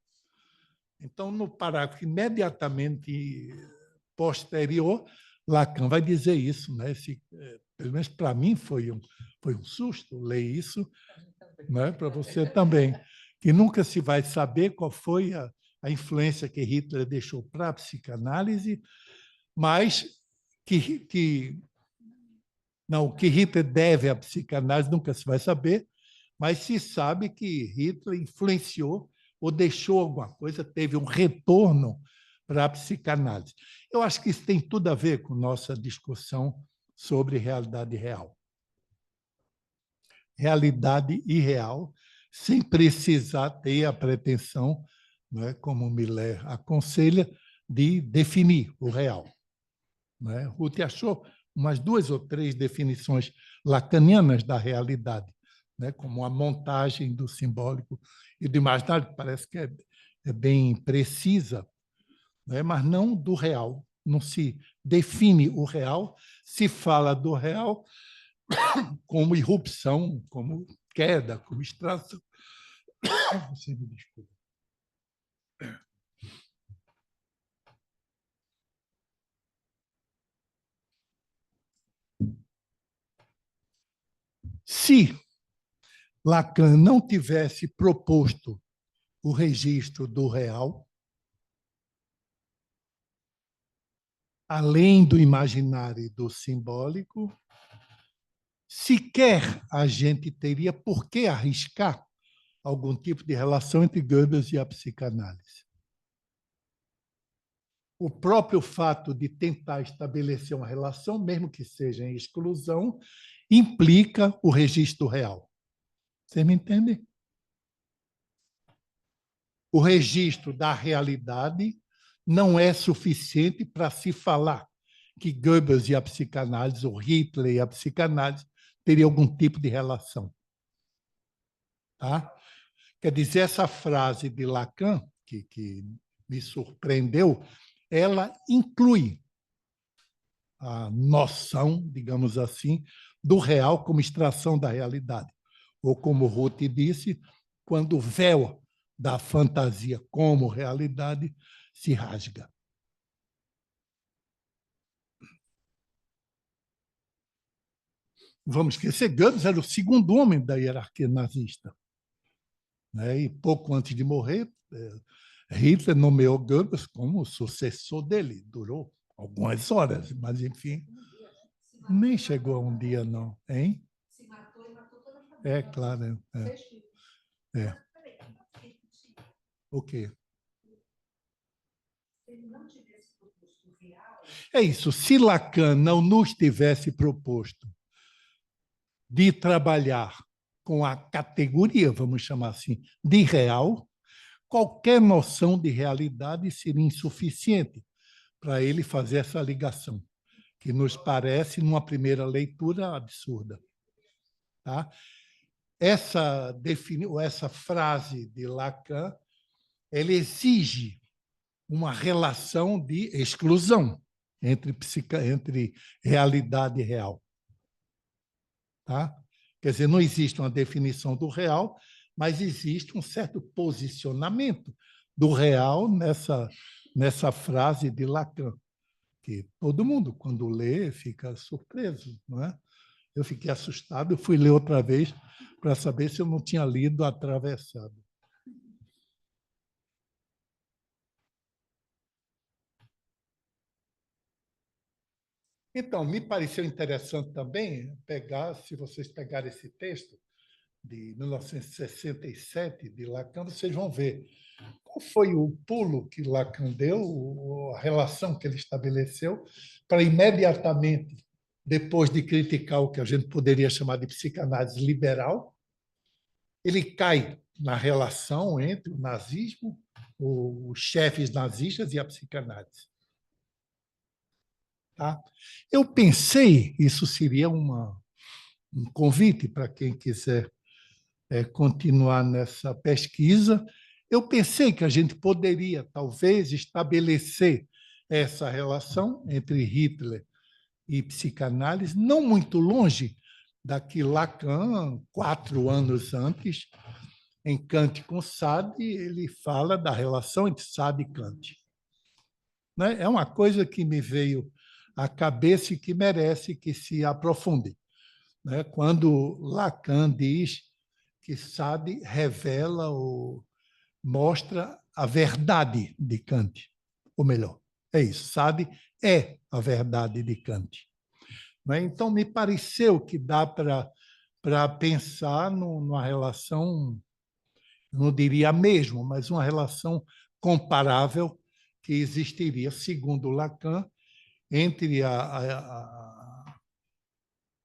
Então, no parágrafo imediatamente posterior, Lacan vai dizer isso. Né? Pelo menos para mim foi um susto ler isso, né? Para você também, que nunca se vai saber qual foi a influência que Hitler deixou para a psicanálise, mas que Hitler deve à psicanálise nunca se vai saber, mas se sabe que Hitler influenciou ou deixou alguma coisa, teve um retorno para a psicanálise. Eu acho que isso tem tudo a ver com nossa discussão sobre realidade real. Realidade irreal sem precisar ter a pretensão, não é, como Miller aconselha, de definir o real. Não é? Ruth achou umas 2 ou 3 definições lacanianas da realidade, né, como a montagem do simbólico e do imaginário, que parece que é bem precisa, né, mas não do real. Não se define o real, se fala do real como irrupção, como queda, como extração. Você me desculpa. Se Lacan não tivesse proposto o registro do real, além do imaginário e do simbólico, sequer a gente teria por que arriscar algum tipo de relação entre Goebbels e a psicanálise. O próprio fato de tentar estabelecer uma relação, mesmo que seja em exclusão, implica o registro real. Você me entende? O registro da realidade não é suficiente para se falar que Goebbels e a psicanálise, ou Hitler e a psicanálise, teriam algum tipo de relação. Tá? Quer dizer, essa frase de Lacan, que me surpreendeu, ela inclui a noção, digamos assim, do real como extração da realidade. Ou, como Ruth disse, quando o véu da fantasia como realidade se rasga. Vamos esquecer, Goebbels era o segundo homem da hierarquia nazista. Né? E pouco antes de morrer, Hitler nomeou Goebbels como sucessor dele. Durou algumas horas, mas, enfim, nem chegou a um dia, não. Hein? Se matou e matou toda a família. É, claro. É. O quê? Se ele não tivesse proposto o real... É isso. Se Lacan não nos tivesse proposto de trabalhar com a categoria, vamos chamar assim, de real, qualquer noção de realidade seria insuficiente para ele fazer essa ligação, que nos parece, numa primeira leitura, absurda. Tá? Essa frase de Lacan, ela exige uma relação de exclusão entre realidade e real. Tá? Quer dizer, não existe uma definição do real, mas existe um certo posicionamento do real nessa frase de Lacan, que todo mundo, quando lê, fica surpreso, não é? Eu fiquei assustado, eu fui ler outra vez para saber se eu não tinha lido atravessado. Então, me pareceu interessante também pegar, se vocês pegarem esse texto de 1967, de Lacan, vocês vão ver qual foi o pulo que Lacan deu, a relação que ele estabeleceu, para imediatamente, depois de criticar o que a gente poderia chamar de psicanálise liberal, ele cai na relação entre o nazismo, os chefes nazistas e a psicanálise. Tá? Eu pensei, isso seria um convite para quem quiser continuar nessa pesquisa, eu pensei que a gente poderia, talvez, estabelecer essa relação entre Hitler e psicanálise, não muito longe da que Lacan, 4 anos antes, em Kant com Sade, ele fala da relação entre Sade e Kant. Né? É uma coisa que me veio à cabeça e que merece que se aprofunde. Né? Quando Lacan diz que Sade revela ou mostra a verdade de Kant, ou melhor, é isso, Sade é a verdade de Kant. Né? Então, me pareceu que dá para pensar numa relação, não diria a mesma, mas uma relação comparável que existiria, segundo Lacan, entre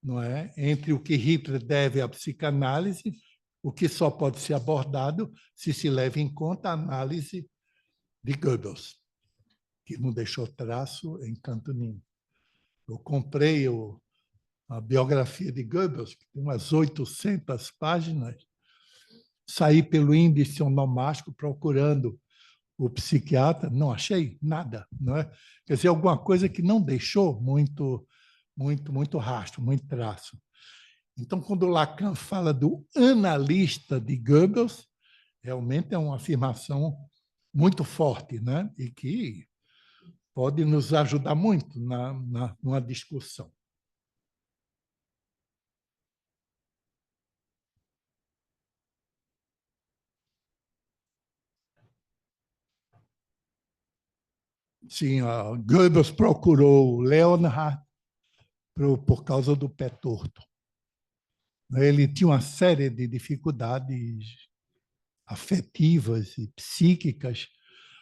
não é? Entre o que Hitler deve à psicanálise o que só pode ser abordado se leva em conta a análise de Goebbels, que não deixou traço em canto nenhum. Eu comprei a biografia de Goebbels, que tem umas 800 páginas, saí pelo índice onomástico procurando o psiquiatra, não achei nada, não é? Quer dizer, alguma coisa que não deixou muito rastro, muito traço. Então, quando Lacan fala do analista de Goebbels, realmente é uma afirmação muito forte, né? E que pode nos ajudar muito numa discussão. Sim, Goebbels procurou Leonhard por causa do pé torto. Ele tinha uma série de dificuldades afetivas e psíquicas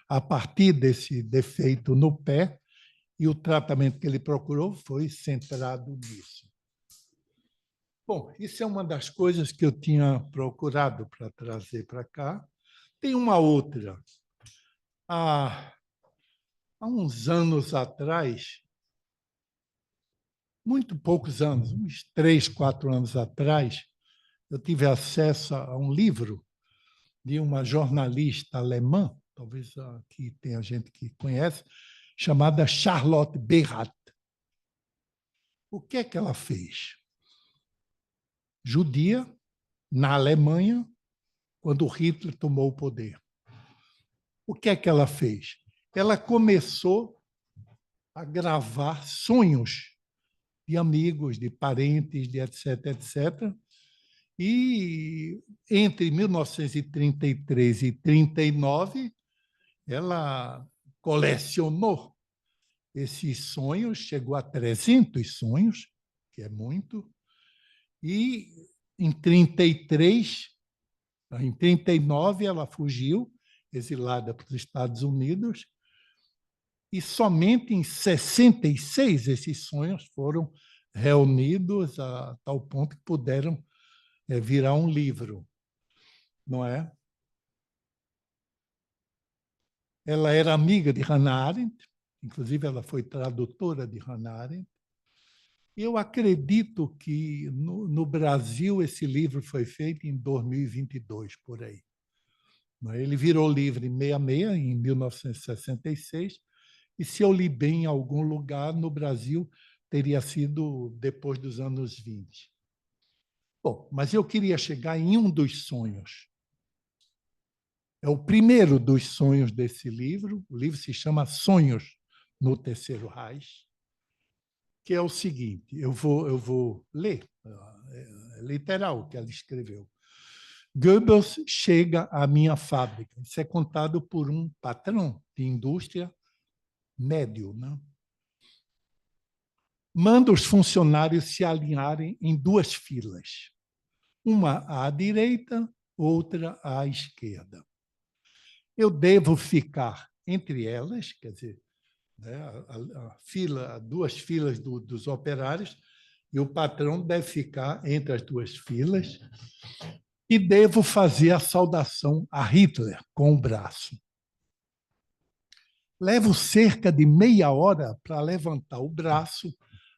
a partir desse defeito no pé, e o tratamento que ele procurou foi centrado nisso. Bom, isso é uma das coisas que eu tinha procurado para trazer para cá. Tem uma outra. Há uns anos atrás, muito poucos anos, uns 3, 4 anos atrás, eu tive acesso a um livro de uma jornalista alemã, talvez aqui tenha gente que conhece, chamada Charlotte Berat. O que é que ela fez? Judia, na Alemanha, quando Hitler tomou o poder. O que é que ela fez? Ela começou a gravar sonhos de amigos, de parentes, de etc., etc. E entre 1933 e 1939, ela colecionou esses sonhos, chegou a 300 sonhos, que é muito, e em 33, em 39 ela fugiu, exilada para os Estados Unidos, e somente em 66 esses sonhos foram reunidos a tal ponto que puderam virar um livro, não é? Ela era amiga de Hannah Arendt, inclusive ela foi tradutora de Hannah Arendt. Eu acredito que no Brasil esse livro foi feito em 2022, por aí. Ele virou livro em 66, em 1966, e se eu li bem em algum lugar no Brasil, teria sido depois dos anos 20. Bom, mas eu queria chegar em um dos sonhos. É o primeiro dos sonhos desse livro. O livro se chama Sonhos no Terceiro Reich, que é o seguinte, eu vou ler, é literal o que ela escreveu. Goebbels chega à minha fábrica. Isso é contado por um patrão de indústria médio, né? Manda os funcionários se alinharem em 2 filas, uma à direita, outra à esquerda. Eu devo ficar entre elas, quer dizer, né, a fila, 2 filas dos operários, e o patrão deve ficar entre as 2 filas, e devo fazer a saudação a Hitler com o braço. Levo cerca de meia hora para levantar o braço,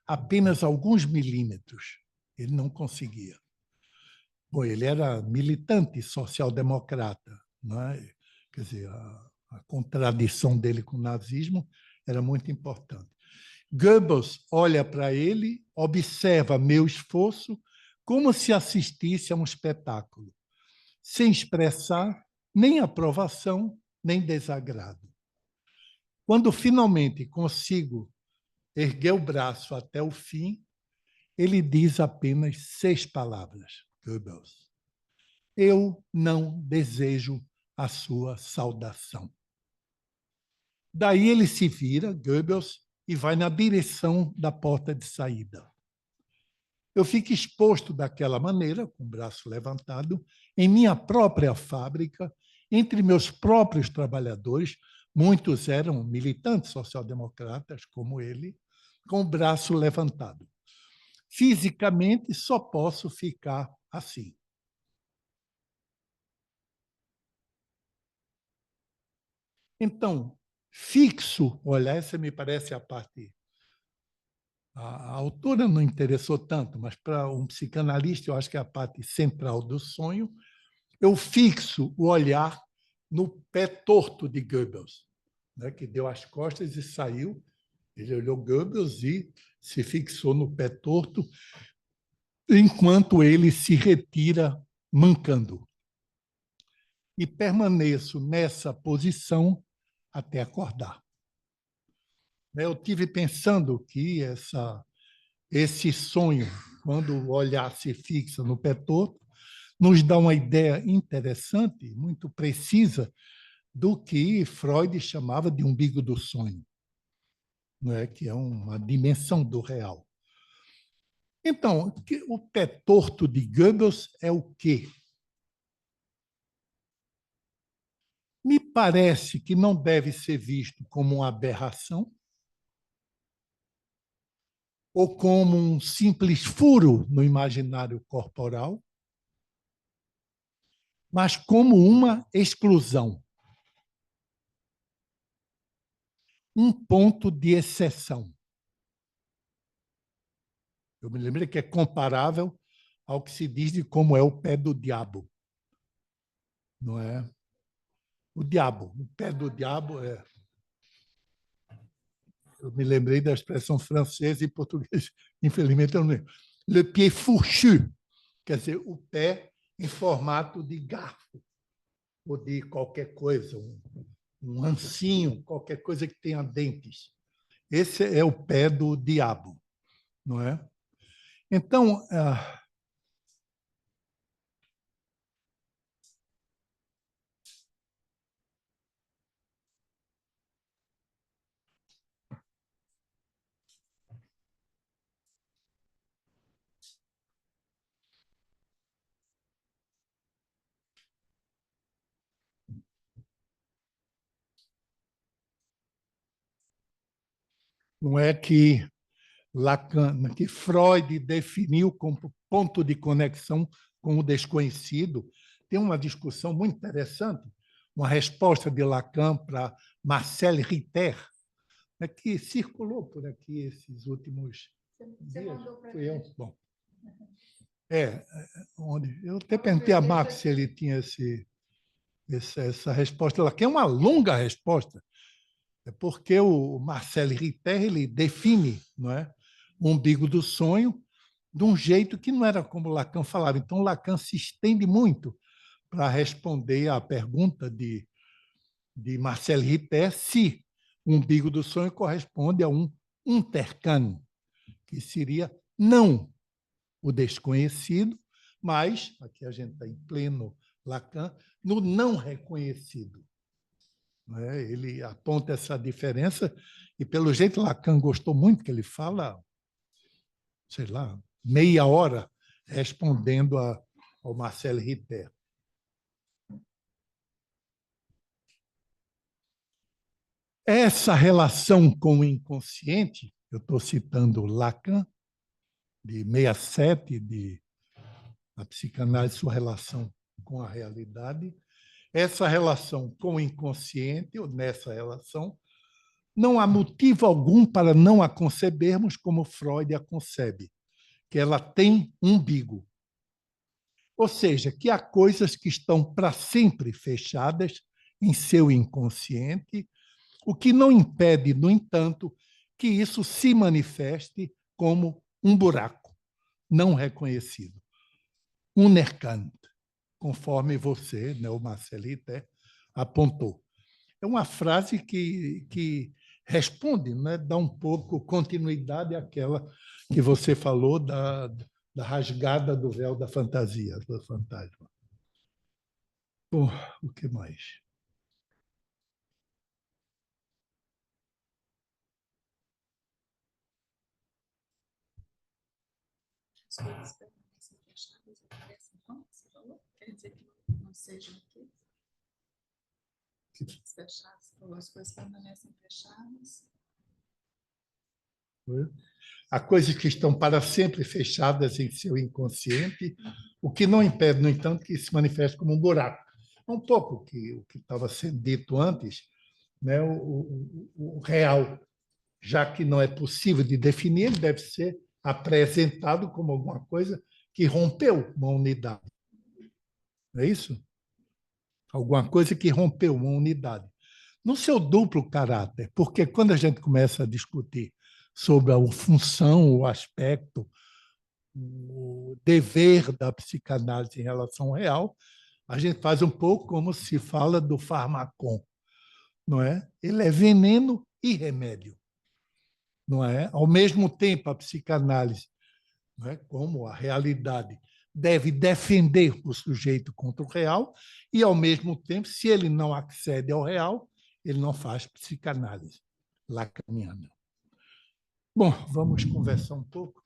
apenas alguns milímetros. Ele não conseguia. Bom, ele era militante social-democrata, né? Quer dizer, a contradição dele com o nazismo era muito importante. Goebbels olha para ele, observa meu esforço como se assistisse a um espetáculo, sem expressar nem aprovação, nem desagrado. Quando finalmente consigo erguer o braço até o fim, ele diz apenas 6 palavras, Goebbels. Eu não desejo a sua saudação. Daí ele se vira, Goebbels, e vai na direção da porta de saída. Eu fico exposto daquela maneira, com o braço levantado, em minha própria fábrica, entre meus próprios trabalhadores, muitos eram militantes social-democratas, como ele, com o braço levantado. Fisicamente, só posso ficar assim. Então, fixo, olha, essa me parece a parte... A autora não interessou tanto, mas para um psicanalista, eu acho que é a parte central do sonho. Eu fixo o olhar no pé torto de Goebbels, né, que deu as costas e saiu. Ele olhou Goebbels e se fixou no pé torto, enquanto ele se retira mancando. E permaneço nessa posição até acordar. Eu tive pensando que esse sonho, quando o olhar se fixa no pé torto, nos dá uma ideia interessante, muito precisa, do que Freud chamava de umbigo do sonho, não é? Que é uma dimensão do real. Então, o pé torto de Goebbels é o quê? Me parece que não deve ser visto como uma aberração ou como um simples furo no imaginário corporal, mas como uma exclusão, um ponto de exceção. Eu me lembrei que é comparável ao que se diz de como é o pé do diabo. Não é? O diabo, o pé do diabo é... Eu me lembrei da expressão francesa e português, infelizmente eu não lembro. Le pied fourchu, quer dizer, o pé em formato de garfo, ou de qualquer coisa, um ancinho, qualquer coisa que tenha dentes. Esse é o pé do diabo, não é? Então, não é que Lacan, que Freud definiu como ponto de conexão com o desconhecido. Tem uma discussão muito interessante, uma resposta de Lacan para Marcel Ritter, né, que circulou por aqui esses últimos dias. Fui eu. Bom, onde eu até perguntei a Marx se ele tinha essa resposta lá, que é uma longa resposta, é porque o Marcel Ritter ele define, não é, o umbigo do sonho de um jeito que não era como Lacan falava. Então, Lacan se estende muito para responder à pergunta de Marcel Ritter se o umbigo do sonho corresponde a um Unterkan, que seria não o desconhecido, mas, aqui a gente está em pleno Lacan, no não reconhecido. Ele aponta essa diferença e, pelo jeito, Lacan gostou muito, que ele fala, sei lá, meia hora respondendo ao Marcel Ritter. Essa relação com o inconsciente, eu estou citando Lacan, de 67, de a psicanálise, sua relação com a realidade, essa relação com o inconsciente, ou nessa relação, não há motivo algum para não a concebermos como Freud a concebe, que ela tem umbigo. Ou seja, que há coisas que estão para sempre fechadas em seu inconsciente, o que não impede, no entanto, que isso se manifeste como um buraco não reconhecido. Unerkannt, conforme você, né, o Marcelita, apontou. É uma frase que responde, né, dá um pouco continuidade àquela que você falou da rasgada do véu da fantasia, do fantasma. Bom, o que mais? As coisas permanecem fechadas e aparecem como você falou? Quer dizer que não sejam aqui? Fechadas, as coisas permanecem fechadas. Há coisas que estão para sempre fechadas em seu inconsciente, o que não impede, no entanto, que se manifeste como um buraco. Um pouco o que estava sendo dito antes, né, o real. Já que não é possível de definir, ele deve ser apresentado como alguma coisa que rompeu uma unidade. Não é isso? Alguma coisa que rompeu uma unidade. No seu duplo caráter, porque quando a gente começa a discutir sobre a função, o aspecto, o dever da psicanálise em relação ao real, a gente faz um pouco como se fala do farmacon, não é? Ele é veneno e remédio, não é? Ao mesmo tempo, a psicanálise, não é? Como a realidade deve defender o sujeito contra o real e, ao mesmo tempo, se ele não accede ao real, ele não faz psicanálise lacaniana. Bom, vamos conversar um pouco.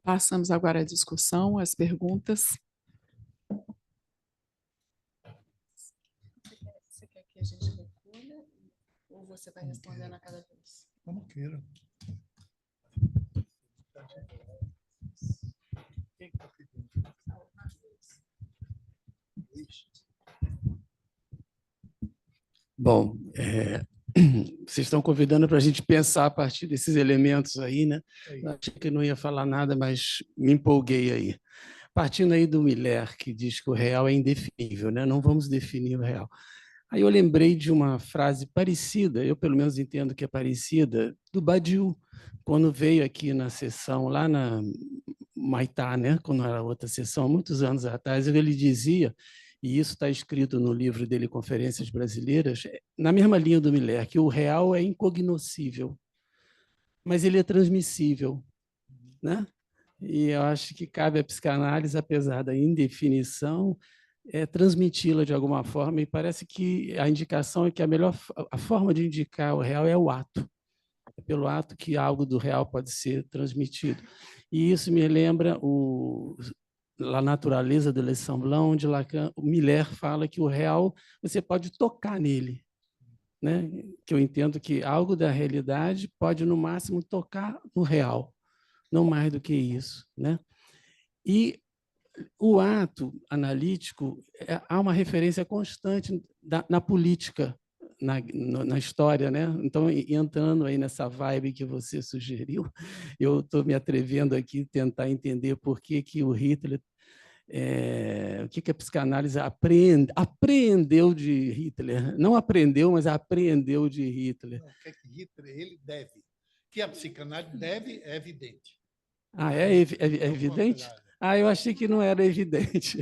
Passamos agora à discussão, às perguntas. Você quer que a gente recolha ou você vai respondendo a cada vez? Como queira. Bom, vocês estão convidando para a gente pensar a partir desses elementos aí, né? Eu achei que não ia falar nada, mas me empolguei aí. Partindo aí do Miller, que diz que o real é indefinível, né? Não vamos definir o real. Aí eu lembrei de uma frase parecida, eu pelo menos entendo que é parecida, do Badiou, quando veio aqui na sessão, lá na Maitá, né? Quando era outra sessão, muitos anos atrás, ele dizia, e isso está escrito no livro dele, Conferências Brasileiras, na mesma linha do Miller, que o real é incognoscível, mas ele é transmissível, né? E eu acho que cabe à psicanálise, apesar da indefinição, transmiti-la de alguma forma, e parece que a indicação é que a forma de indicar o real é o ato. É pelo ato que algo do real pode ser transmitido. E isso me lembra La Naturaleza de l'Ensemble, onde Lacan, o Miller fala que o real você pode tocar nele, né? Que eu entendo que algo da realidade pode, no máximo, tocar no real, não mais do que isso, né? E o ato analítico, há uma referência constante na política, na história, né? Então, entrando aí nessa vibe que você sugeriu, eu estou me atrevendo aqui a tentar entender por que o Hitler, o que a psicanálise apreendeu de Hitler. Não aprendeu, mas apreendeu de Hitler. Não, o que é que Hitler ele deve? Que a psicanálise deve é evidente. Ah, é evidente? Ah, eu achei que não era evidente.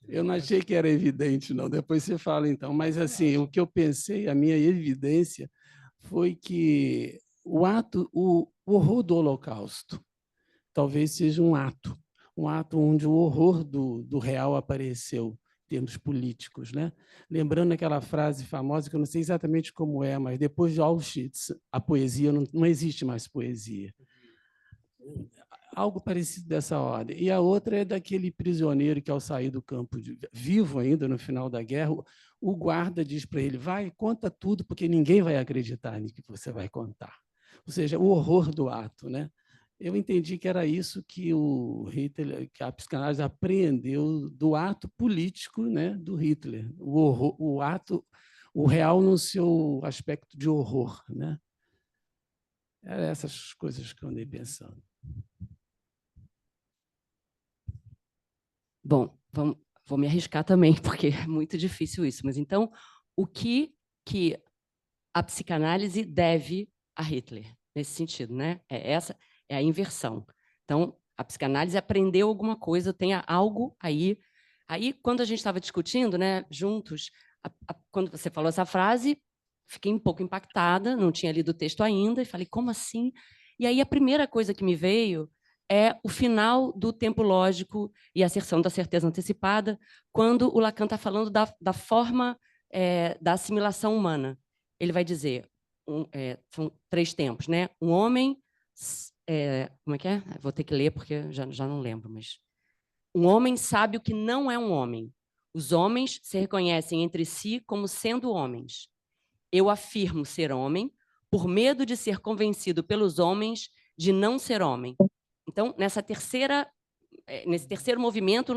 Eu não achei que era evidente, não. Depois você fala, então. Mas, assim, o que eu pensei, a minha evidência, foi que o horror do Holocausto talvez seja um ato onde o horror do real apareceu, em termos políticos, né? Lembrando aquela frase famosa, que eu não sei exatamente como é, mas depois de Auschwitz, a poesia não existe mais poesia. Algo parecido dessa ordem. E a outra é daquele prisioneiro que, ao sair do campo, vivo ainda no final da guerra, o guarda diz para ele, vai, conta tudo, porque ninguém vai acreditar no que você vai contar. Ou seja, o horror do ato, né? Eu entendi que era isso que Hitler, que a psicanálise apreendeu do ato político, né, do Hitler. O ato, o real no seu aspecto de horror, né? Eram essas coisas que eu andei pensando. Bom, vou me arriscar também, porque é muito difícil isso. Mas, então, o que a psicanálise deve a Hitler, nesse sentido, né? Essa é a inversão. Então, a psicanálise aprendeu alguma coisa, tem algo aí. Aí, quando a gente estava discutindo, né, juntos, quando você falou essa frase, fiquei um pouco impactada, não tinha lido o texto ainda, e falei, como assim? E aí, a primeira coisa que me veio é o final do tempo lógico e a asserção da certeza antecipada, quando o Lacan está falando da forma da assimilação humana. Ele vai dizer, são 3 tempos, né? Um homem, como é que é? Vou ter que ler porque já não lembro, mas um homem sabe o que não é um homem. Os homens se reconhecem entre si como sendo homens. Eu afirmo ser homem por medo de ser convencido pelos homens de não ser homem. Então, nesse terceiro movimento,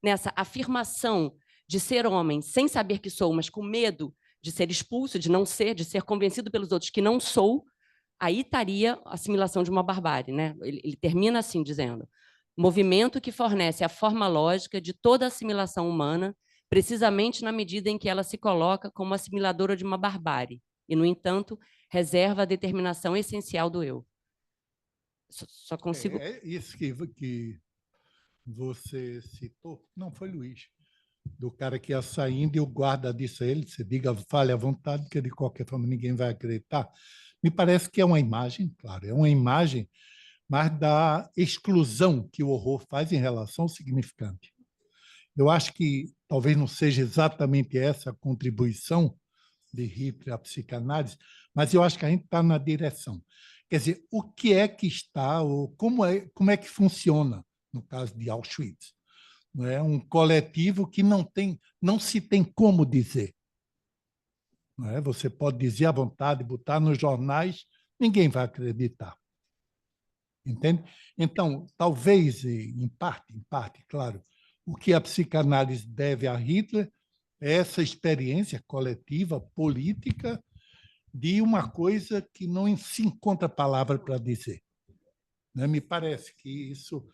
nessa afirmação de ser homem sem saber que sou, mas com medo de ser expulso, de não ser, de ser convencido pelos outros que não sou, aí estaria a assimilação de uma barbárie, né? Ele termina assim, dizendo: movimento que fornece a forma lógica de toda assimilação humana, precisamente na medida em que ela se coloca como assimiladora de uma barbárie, e, no entanto, reserva a determinação essencial do eu. Só consigo... Isso que você citou, não foi Luiz, do cara que ia saindo e o guarda disse a ele: você diga, fale à vontade, que de qualquer forma ninguém vai acreditar. Me parece que é uma imagem, claro, é uma imagem, mas da exclusão que o horror faz em relação ao significante. Eu acho que talvez não seja exatamente essa a contribuição de Hitler à psicanálise, mas eu acho que a gente está na direção. Quer dizer, o que é que está, ou como é que funciona, no caso de Auschwitz? Não é um coletivo que não se tem como dizer. Não é? Você pode dizer à vontade, botar nos jornais, ninguém vai acreditar. Entende? Então, talvez, em parte, claro, o que a psicanálise deve a Hitler é essa experiência coletiva, política, de uma coisa que não se encontra palavra para dizer. Né? Me parece que isso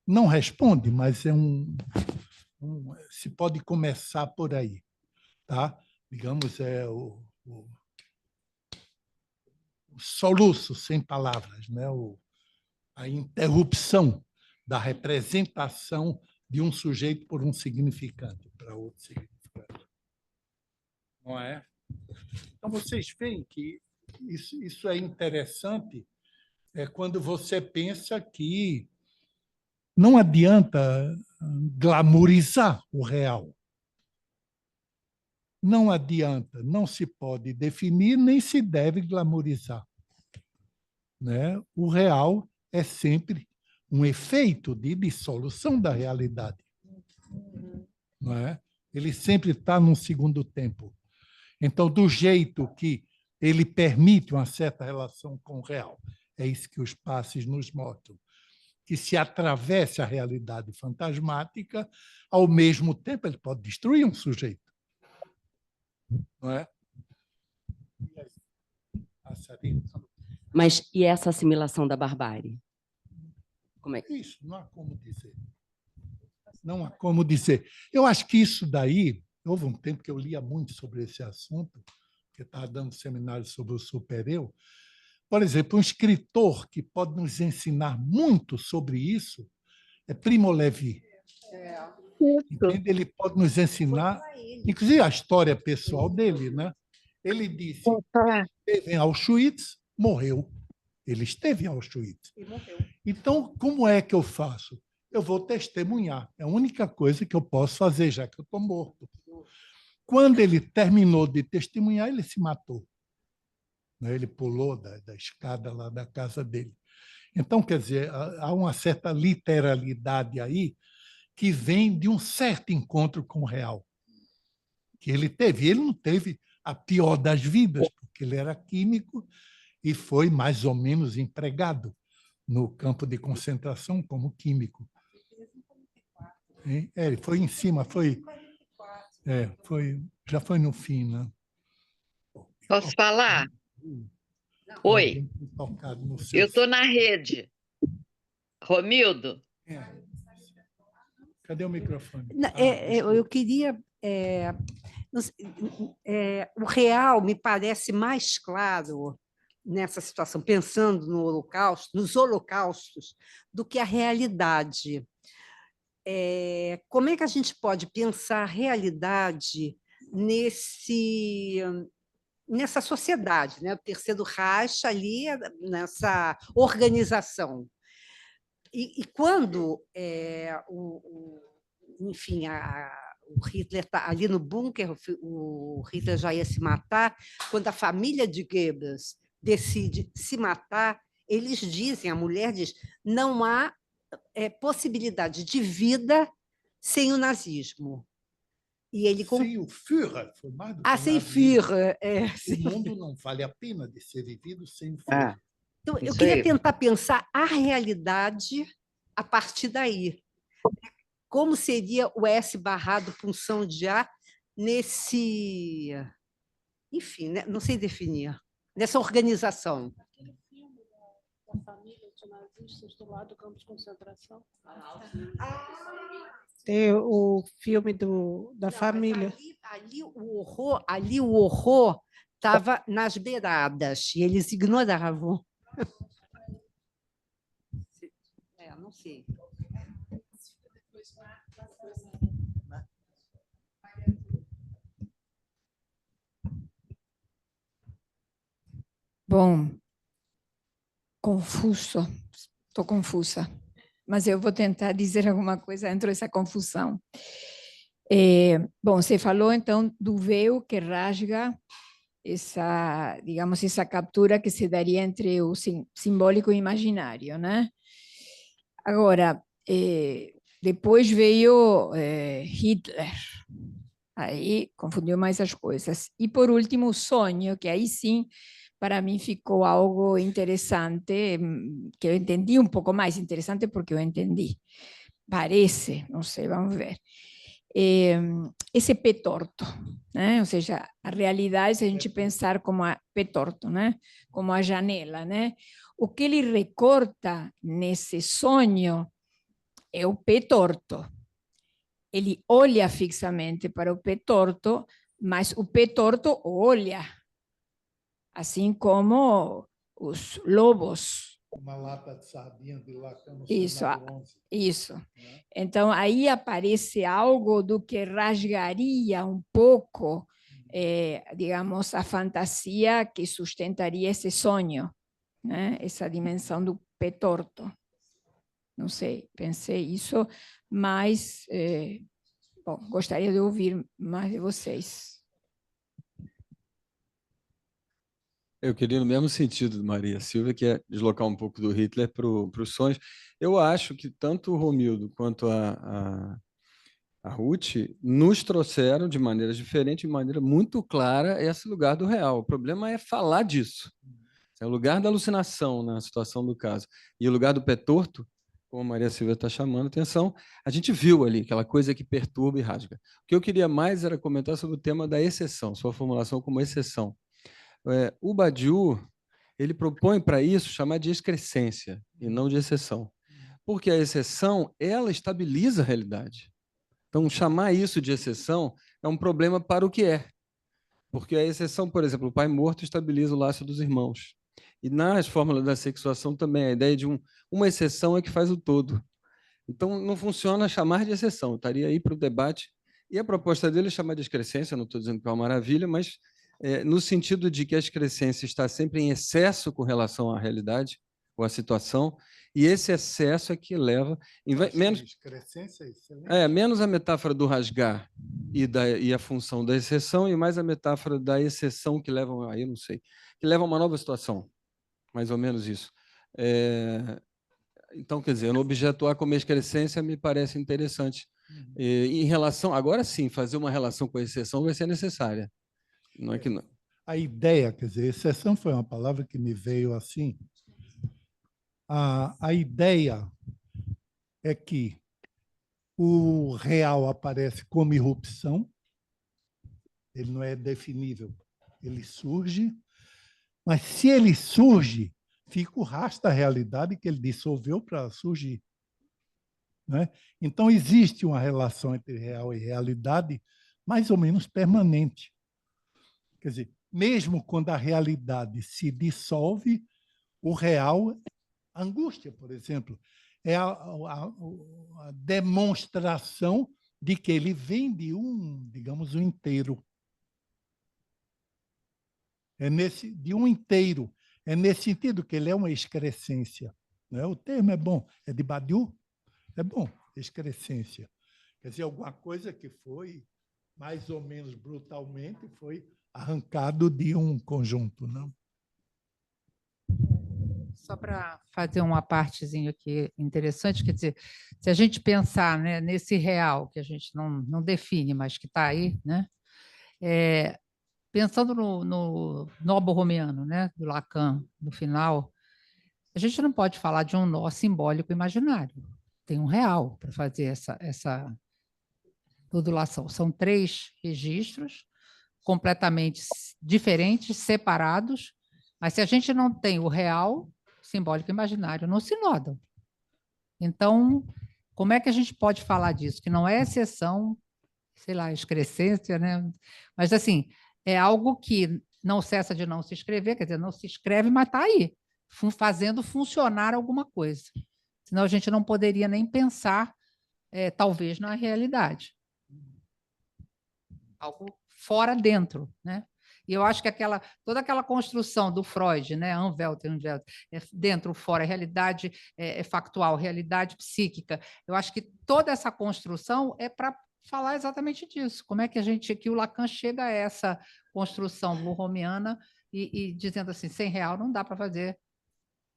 não responde, mas se pode começar por aí. Tá? Digamos, o soluço sem palavras, né? A interrupção da representação de um sujeito por um significante para outro significante. Não é? Então, vocês veem que isso é interessante quando você pensa que não adianta glamourizar o real. Não adianta, não se pode definir, nem se deve glamourizar. Né? O real é sempre um efeito de dissolução da realidade. Não é? Ele sempre está num segundo tempo. Então, do jeito que ele permite uma certa relação com o real, é isso que os passes nos mostram, que se atravessa a realidade fantasmática, ao mesmo tempo ele pode destruir um sujeito. Não é? Mas e essa assimilação da barbárie? Como é? Isso, não há como dizer. Não há como dizer. Eu acho que isso daí, houve um tempo que eu lia muito sobre esse assunto, que estava dando seminário sobre o super-eu. Por exemplo, um escritor que pode nos ensinar muito sobre isso é Primo Levi. Entende? Ele pode nos ensinar, inclusive a história pessoal dele, né? Ele disse que esteve em Auschwitz, morreu. Ele esteve em Auschwitz. E morreu. Então, como é que eu faço? Eu vou testemunhar. É a única coisa que eu posso fazer, já que eu estou morto. Quando ele terminou de testemunhar, ele se matou. Ele pulou da escada lá da casa dele. Então, quer dizer, há uma certa literalidade aí que vem de um certo encontro com o real que ele teve. Ele não teve a pior das vidas, porque ele era químico e foi mais ou menos empregado no campo de concentração como químico. Ele foi em cima, já foi no fim, né? Posso falar? Oi, eu estou na rede. Romildo? Cadê o microfone? Eu queria... o real me parece mais claro nessa situação, pensando no Holocausto, nos holocaustos, do que a realidade. Como é que a gente pode pensar a realidade nessa sociedade, né? O Terceiro Reich ali, nessa organização. E quando, enfim, o Hitler está ali no bunker, o Hitler já ia se matar, quando a família de Goebbels decide se matar, eles dizem, a mulher diz, não há possibilidade de vida sem o nazismo. E ele sem o Führer, foi mais do que sem Führer. O mundo não vale a pena de ser vivido sem o Führer. Então, eu Isso queria aí. tentar pensar a realidade a partir daí. Como seria o S barrado função de A nesse... Enfim, né? Não sei definir. Nessa organização. Aquele filme da família de nazistas do lado do campo de concentração. Tem o filme da família. Ali o horror estava nas beiradas e eles ignoravam. Não sei. Bom, confuso, estou confusa, mas eu vou tentar dizer alguma coisa dentro dessa confusão. Bom, você falou então do véu que rasga essa, digamos, essa captura que se daria entre o simbólico e o imaginário, né? Agora, depois veio Hitler, aí confundiu mais as coisas. E, por último, o sonho, que aí sim, para mim, ficou algo interessante, que eu entendi um pouco mais interessante porque eu entendi. Parece, não sei, vamos ver. Esse pé torto, né? Ou seja, a realidade, se a gente pensar como a pé torto, né? Como a janela, né? O que ele recorta nesse sonho é o pé torto. Ele olha fixamente para o pé torto, mas o pé torto olha, assim como os lobos. Uma lata de sardinha de Lacan no Isso, século XI. isso. Né? Então, aí aparece algo do que rasgaria um pouco, digamos, a fantasia que sustentaria esse sonho, né? Essa dimensão do pé torto. Não sei, pensei isso, mas bom, gostaria de ouvir mais de vocês. Eu queria no mesmo sentido do Maria Silvia, que é deslocar um pouco do Hitler para os sonhos. Eu acho que tanto o Romildo quanto a Ruth nos trouxeram de maneiras diferentes, de maneira muito clara, esse lugar do real. O problema é falar disso. É o lugar da alucinação na situação do caso. E o lugar do pé torto, como a Maria Silvia está chamando a atenção, a gente viu ali aquela coisa que perturba e rasga. O que eu queria mais era comentar sobre o tema da exceção, sua formulação como exceção. O Badiou, ele propõe para isso chamar de excrescência e não de exceção. Porque a exceção, ela estabiliza a realidade. Então, chamar isso de exceção é um problema para o que é. Porque a exceção, por exemplo, o pai morto estabiliza o laço dos irmãos. E nas fórmulas da sexuação também, a ideia de uma exceção é que faz o todo. Então, não funciona chamar de exceção, estaria aí para o debate. E a proposta dele é chamar de excrescência, não estou dizendo que é uma maravilha, mas no sentido de que a excrescência está sempre em excesso com relação à realidade ou à situação, e esse excesso é que leva... menos a metáfora do rasgar e a função da exceção, e mais a metáfora da exceção que leva, aí não sei, que leva a uma nova situação, mais ou menos isso. Então, quer dizer, no objeto A como excrescência me parece interessante. Em relação, agora sim, fazer uma relação com a exceção vai ser necessária. Não é que não. A ideia, quer dizer, exceção foi uma palavra que me veio assim. A ideia é que o real aparece como irrupção, ele não é definível, ele surge, mas se ele surge, fica o rastro da realidade que ele dissolveu para surgir. Né? Então, existe uma relação entre real e realidade mais ou menos permanente. Quer dizer, mesmo quando a realidade se dissolve, o real, a angústia, por exemplo, é a demonstração de que ele vem de digamos, um inteiro. De um inteiro. É nesse sentido que ele é uma excrescência. Né? O termo é bom, é de Badiou, é bom, excrescência. Quer dizer, alguma coisa que foi, mais ou menos brutalmente, foi arrancado de um conjunto. Não? Só para fazer uma partezinha aqui interessante, quer dizer, se a gente pensar, né, nesse real, que a gente não define, mas que está aí, né, pensando no Nobo Romeano, né, do Lacan, no final, A gente não pode falar de um nó simbólico imaginário. Tem um real para fazer essa modulação. São 3 registros completamente diferentes, separados, mas se a gente não tem o real, simbólico e imaginário, não se nodam. Então, como é que a gente pode falar disso? Que não é exceção, sei lá, excrescência, né? Mas, assim, é algo que não cessa de não se escrever, quer dizer, não se escreve, mas está aí, fazendo funcionar alguma coisa. Senão a gente não poderia nem pensar, talvez, na realidade. Algo fora dentro, né? E eu acho que toda aquela construção do Freud, né, Anwelt, dentro, fora, realidade factual, realidade psíquica, eu acho que toda essa construção é para falar exatamente disso. Como é que o Lacan chega a essa construção burromiana e dizendo assim, sem real não dá para fazer,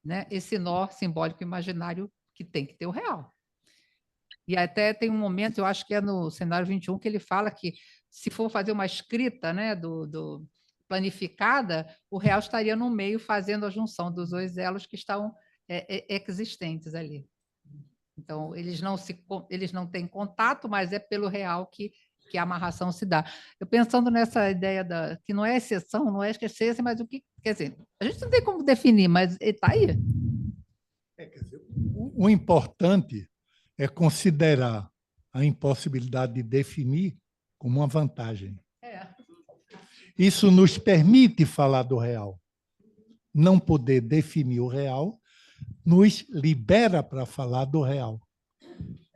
né, esse nó simbólico imaginário que tem que ter o real. E até tem um momento, eu acho que é no cenário 21, que ele fala que se for fazer uma escrita, né, planificada, o real estaria no meio fazendo a junção dos 2 elos que estão existentes ali. Então, eles não têm contato, mas é pelo real que a amarração se dá. Eu pensando nessa ideia que não é exceção, não é esquecer, mas o que... Quer dizer, a gente não tem como definir, mas está aí. Quer dizer, o importante é considerar a impossibilidade de definir como uma vantagem. Isso nos permite falar do real. Não poder definir o real nos libera para falar do real.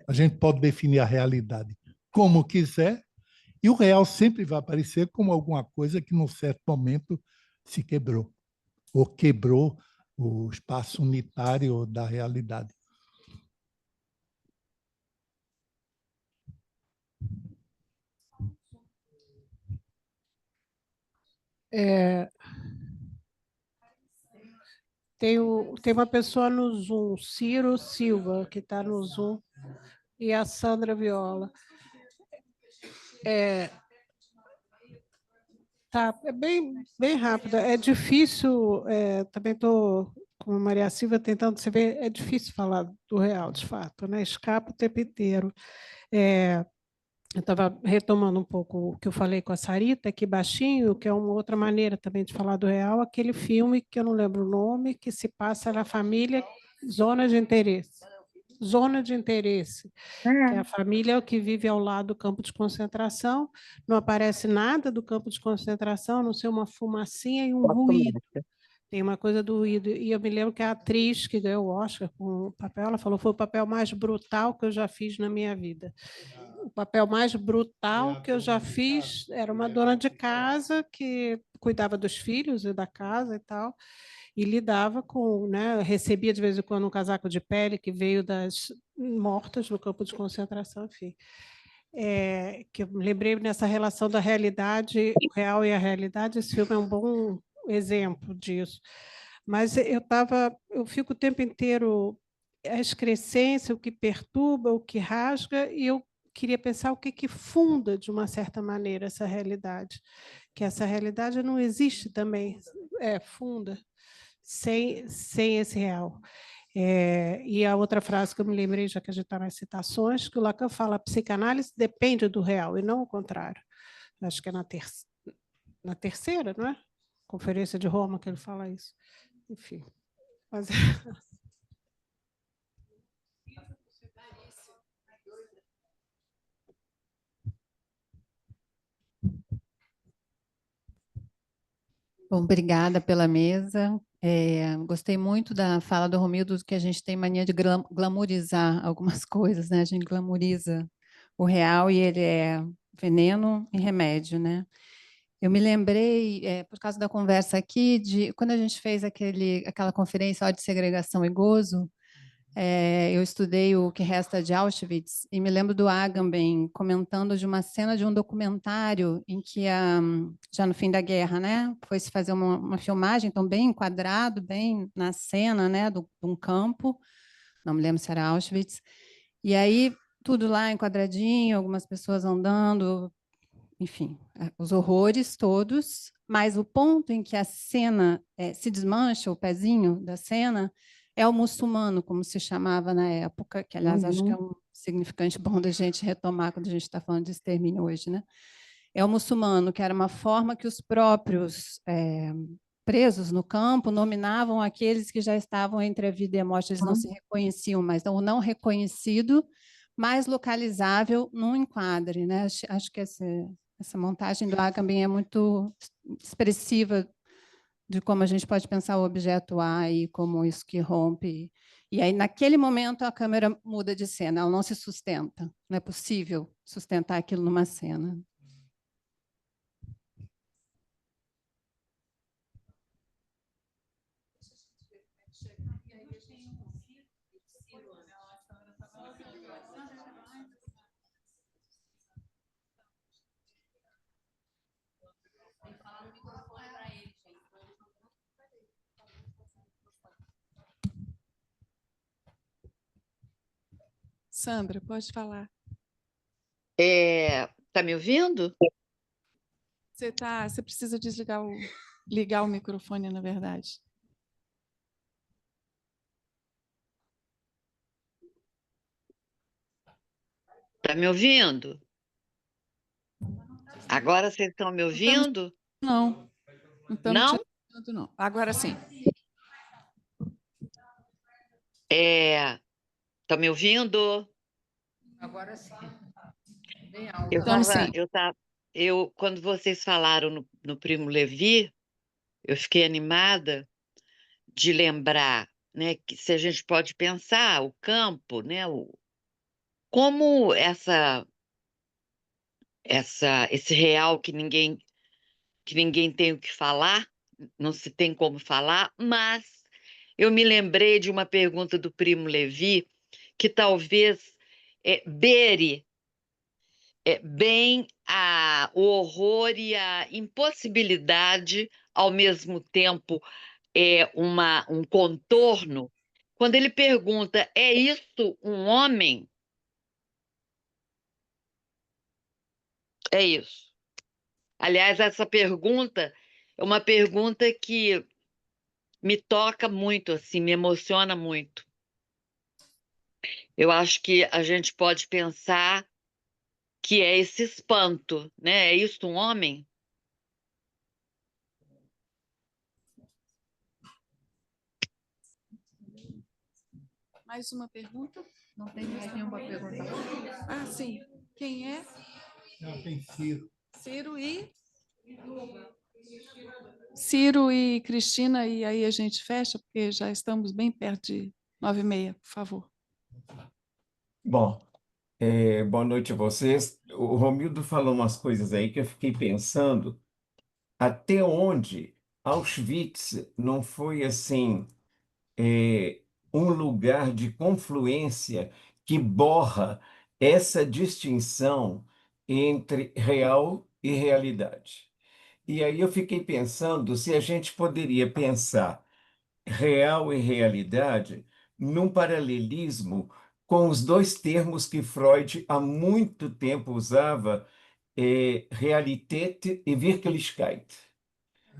A gente pode definir a realidade como quiser e o real sempre vai aparecer como alguma coisa que, num certo momento, se quebrou ou quebrou o espaço unitário da realidade. Tem uma pessoa no Zoom, Ciro Silva, que está no Zoom, e a Sandra Viola. Tá, é bem rápida. É difícil, também estou, como a Maria Silva, tentando, você vê, é difícil falar do real, de fato, né? Escapa o tempo inteiro. Eu estava retomando um pouco o que eu falei com a Sarita, aqui baixinho, que é uma outra maneira também de falar do real, aquele filme, que eu não lembro o nome, que se passa na família Zona de Interesse. Zona de Interesse, que é a família que vive ao lado do campo de concentração, não aparece nada do campo de concentração, a não ser uma fumacinha e um ruído. Tem uma coisa do ruído. E eu me lembro que a atriz que ganhou o Oscar com o papel, ela falou, foi o papel mais brutal que eu já fiz na minha vida. O papel mais brutal que eu já fiz era uma dona de casa que cuidava dos filhos e da casa e tal, e lidava com, né, recebia de vez em quando um casaco de pele que veio das mortas no campo de concentração, enfim. Que eu me lembrei nessa relação da realidade, o real e a realidade, esse filme é um bom exemplo disso. Mas eu fico o tempo inteiro a excrescência, o que perturba, o que rasga, e eu queria pensar o que funda, de uma certa maneira, essa realidade. Que essa realidade não existe também, funda, sem esse real. E a outra frase que eu me lembrei, já que a gente está nas citações, que o Lacan fala, a psicanálise depende do real, e não o contrário. Acho que é na terceira, não é? Conferência de Roma que ele fala isso. Enfim. Mas... Bom, obrigada pela mesa. Gostei muito da fala do Romildo, que a gente tem mania de glamorizar algumas coisas, né? A gente glamoriza o real e ele é veneno e remédio, né? Eu me lembrei, por causa da conversa aqui, de quando a gente fez aquela conferência de segregação e gozo, eu estudei o que resta de Auschwitz e me lembro do Agamben comentando de uma cena de um documentário em que, já no fim da guerra, né, foi se fazer uma filmagem, então bem enquadrado, bem na cena, né, de um campo, não me lembro se era Auschwitz, e aí tudo lá enquadradinho, algumas pessoas andando, enfim, os horrores todos, mas o ponto em que a cena se desmancha, o pezinho da cena, é o muçulmano, como se chamava na época, que, aliás, acho que é um significante bom da gente retomar quando a gente está falando de extermínio hoje, né? É o muçulmano, que era uma forma que os próprios presos no campo nominavam aqueles que já estavam entre a vida e a morte, eles não se reconheciam, mas o não reconhecido, mais localizável num enquadre, né? Acho que essa montagem do Agamben é muito expressiva de como a gente pode pensar o objeto A e como isso que rompe. E aí, naquele momento, a câmera muda de cena, ela não se sustenta. Não é possível sustentar aquilo numa cena. Sandra, pode falar. Tá me ouvindo? Você precisa ligar o microfone, na verdade. Tá me ouvindo? Agora vocês estão me ouvindo? Não. Não estamos Não? te ouvindo, não. Agora sim. Tá me ouvindo? Agora sim. Quando vocês falaram no Primo Levi, eu fiquei animada de lembrar, né, que se a gente pode pensar o campo, né, como esse real que ninguém tem o que falar, não se tem como falar, mas eu me lembrei de uma pergunta do Primo Levi que talvez beire bem o horror e a impossibilidade, ao mesmo tempo, um contorno, quando ele pergunta: é isso um homem? É isso. Aliás, essa pergunta é uma pergunta que me toca muito, assim, me emociona muito. Eu acho que a gente pode pensar que é esse espanto, né? É isso um homem? Mais uma pergunta? Não tem mais nenhuma pergunta. Ah, sim. Quem é? Tem Ciro. Ciro e Cristina, e aí a gente fecha, porque já estamos bem perto de 9h30, por favor. Bom, boa noite a vocês. O Romildo falou umas coisas aí que eu fiquei pensando até onde Auschwitz não foi assim um lugar de confluência que borra essa distinção entre real e realidade. E aí eu fiquei pensando se a gente poderia pensar real e realidade num paralelismo com os dois termos que Freud há muito tempo usava, Realität e Wirklichkeit.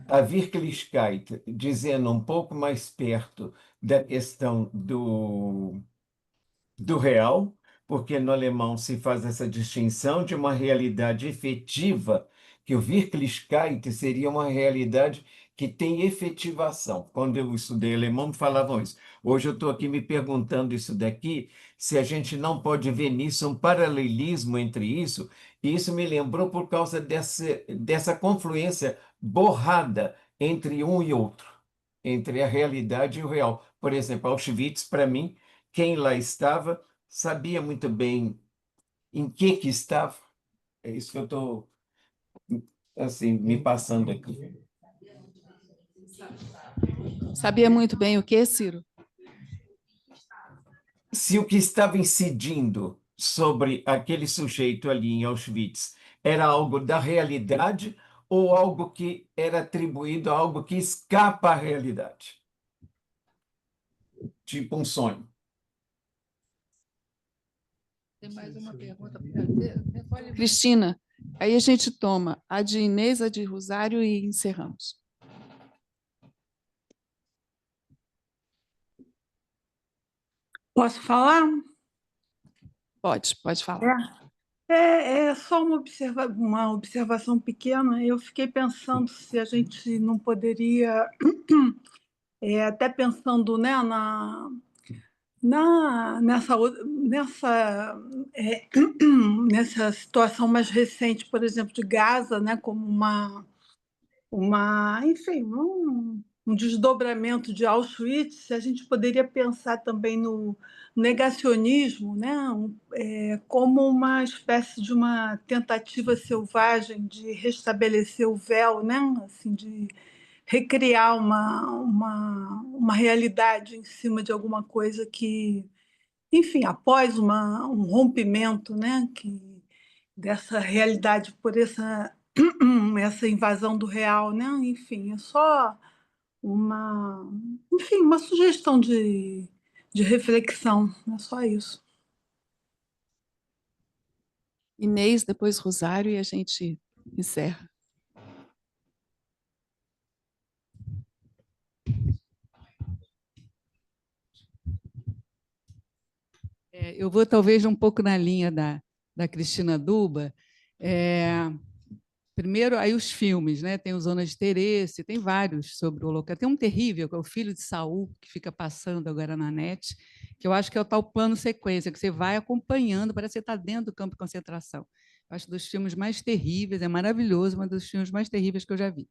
A Wirklichkeit, dizendo um pouco mais perto da questão do real, porque no alemão se faz essa distinção de uma realidade efetiva, que o Wirklichkeit seria uma realidade que tem efetivação. Quando eu estudei alemão, me falavam isso. Hoje eu estou aqui me perguntando isso daqui, se a gente não pode ver nisso um paralelismo entre isso, e isso me lembrou por causa dessa confluência borrada entre um e outro, entre a realidade e o real. Por exemplo, Auschwitz, para mim, quem lá estava sabia muito bem em que estava. É isso que eu estou assim, me passando aqui. Sabia muito bem o que, Ciro? Se o que estava incidindo sobre aquele sujeito ali em Auschwitz era algo da realidade ou algo que era atribuído a algo que escapa à realidade. Tipo um sonho. Tem mais uma pergunta. Cristina, aí a gente toma a de Inês, a de Rosário e encerramos. Posso falar? Pode falar. É só uma observação pequena. Eu fiquei pensando se a gente não poderia, até pensando, né, nessa situação mais recente, por exemplo, de Gaza, né, como enfim, um desdobramento de Auschwitz, a gente poderia pensar também no negacionismo, né, como uma espécie de uma tentativa selvagem de restabelecer o véu, né, assim, de recriar uma realidade em cima de alguma coisa que, enfim, após um rompimento, né, dessa realidade por essa invasão do real, né? Enfim, é só uma sugestão de reflexão, é só isso. Inês, depois Rosário, e a gente encerra. Eu vou talvez um pouco na linha da Cristina Duba. Primeiro, aí os filmes, né? Tem o Zona de Interesse, tem vários sobre o Holocausto. Tem um terrível, que é o Filho de Saul, que fica passando agora na net, que eu acho que é o tal plano sequência, que você vai acompanhando, parece que você está dentro do campo de concentração. Eu acho dos filmes mais terríveis, é maravilhoso, mas dos filmes mais terríveis que eu já vi.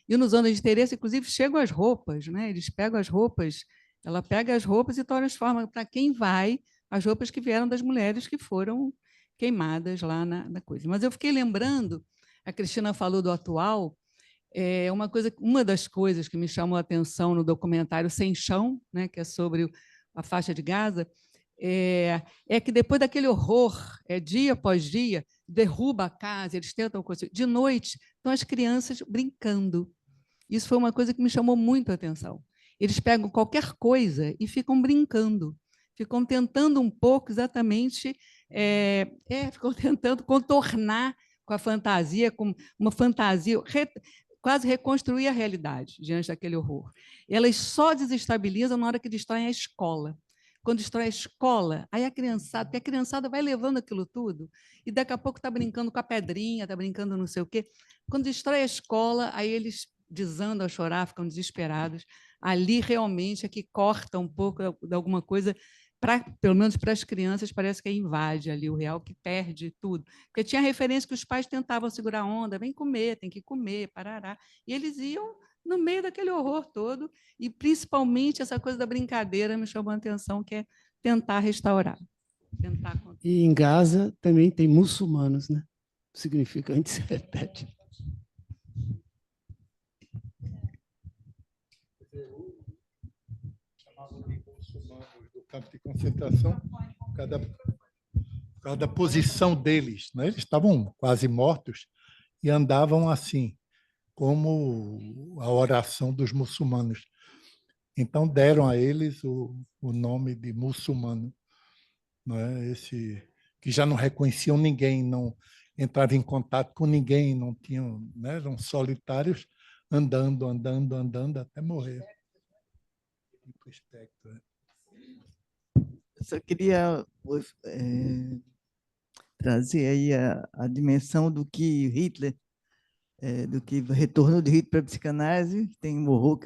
E no Zona de Interesse, inclusive, chegam as roupas, né? Eles pegam as roupas, ela pega as roupas e transforma para quem vai as roupas que vieram das mulheres que foram queimadas lá na coisa. Mas eu fiquei lembrando, a Cristina falou do atual, uma das coisas que me chamou a atenção no documentário Sem Chão, né, que é sobre a faixa de Gaza, é que depois daquele horror, dia após dia, derruba a casa, eles tentam construir. De noite, estão as crianças brincando. Isso foi uma coisa que me chamou muito a atenção. Eles pegam qualquer coisa e ficam brincando, ficam tentando um pouco exatamente, ficam tentando contornar com a fantasia, com uma fantasia, quase reconstruir a realidade diante daquele horror. Elas só desestabilizam na hora que destroem a escola. Quando destrói a escola, aí a criançada vai levando aquilo tudo, e daqui a pouco está brincando com a pedrinha, está brincando não sei o quê. Quando destrói a escola, aí eles desandam a chorar, ficam desesperados. Ali realmente é que corta um pouco de alguma coisa, pelo menos para as crianças, parece que invade ali o real, que perde tudo. Porque tinha referência que os pais tentavam segurar a onda, vem comer, tem que comer, parará. E eles iam no meio daquele horror todo, e principalmente essa coisa da brincadeira me chamou a atenção, que é tentar restaurar. E em Gaza também tem muçulmanos, né? Significa, antes se repete. Do campo de concentração, cada posição deles, né? Eles estavam quase mortos e andavam assim, como a oração dos muçulmanos. Então deram a eles o nome de muçulmano, não é? Esse que já não reconheciam ninguém, não entravam em contato com ninguém, não tinham, né? Eram solitários, andando até morrer. Eu só queria trazer aí a dimensão do que Hitler, do que retornou de Hitler para a psicanálise. Tem o horror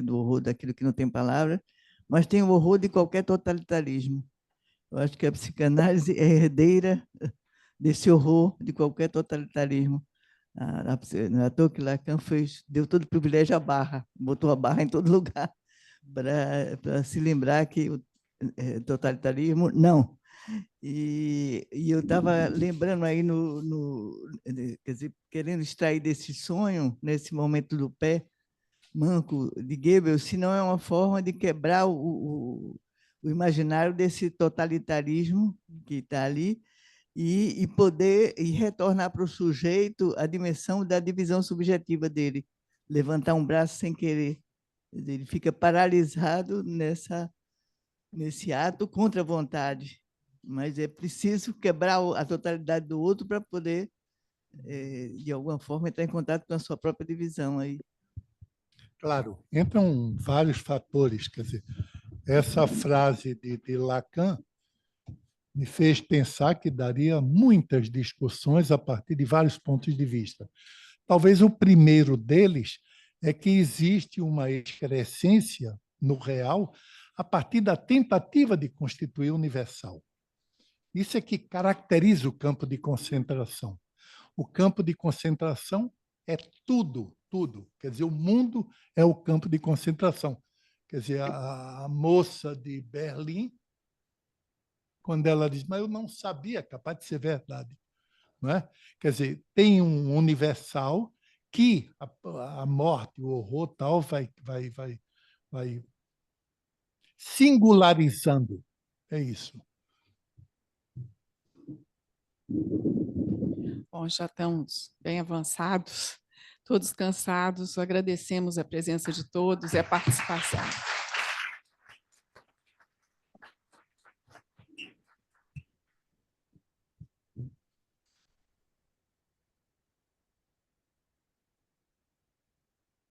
do horror daquilo que não tem palavra, mas tem o horror de qualquer totalitarismo. Eu acho que a psicanálise é herdeira desse horror de qualquer totalitarismo. Não é à toa que Lacan deu todo o privilégio à barra, botou a barra em todo lugar, para se lembrar que o totalitarismo, não. E eu estava lembrando aí, quer dizer, querendo extrair desse sonho, nesse momento do pé manco de Goebbels, se não é uma forma de quebrar o imaginário desse totalitarismo que está ali, e poder retornar para o sujeito a dimensão da divisão subjetiva dele, levantar um braço sem querer. Ele fica paralisado nesse ato contra a vontade, mas é preciso quebrar a totalidade do outro para poder, de alguma forma, entrar em contato com a sua própria divisão. Aí. Claro, entram vários fatores, quer dizer, essa frase de Lacan me fez pensar que daria muitas discussões a partir de vários pontos de vista. Talvez o primeiro deles é que existe uma excrescência no real a partir da tentativa de constituir o universal. Isso é que caracteriza o campo de concentração. O campo de concentração é tudo, tudo. Quer dizer, o mundo é o campo de concentração. Quer dizer, a moça de Berlim, quando ela diz, mas eu não sabia, capaz de ser verdade. Não é? Quer dizer, tem um universal que a morte, o horror tal, vai singularizando. É isso. Bom, já estamos bem avançados, todos cansados. Agradecemos a presença de todos e a participação.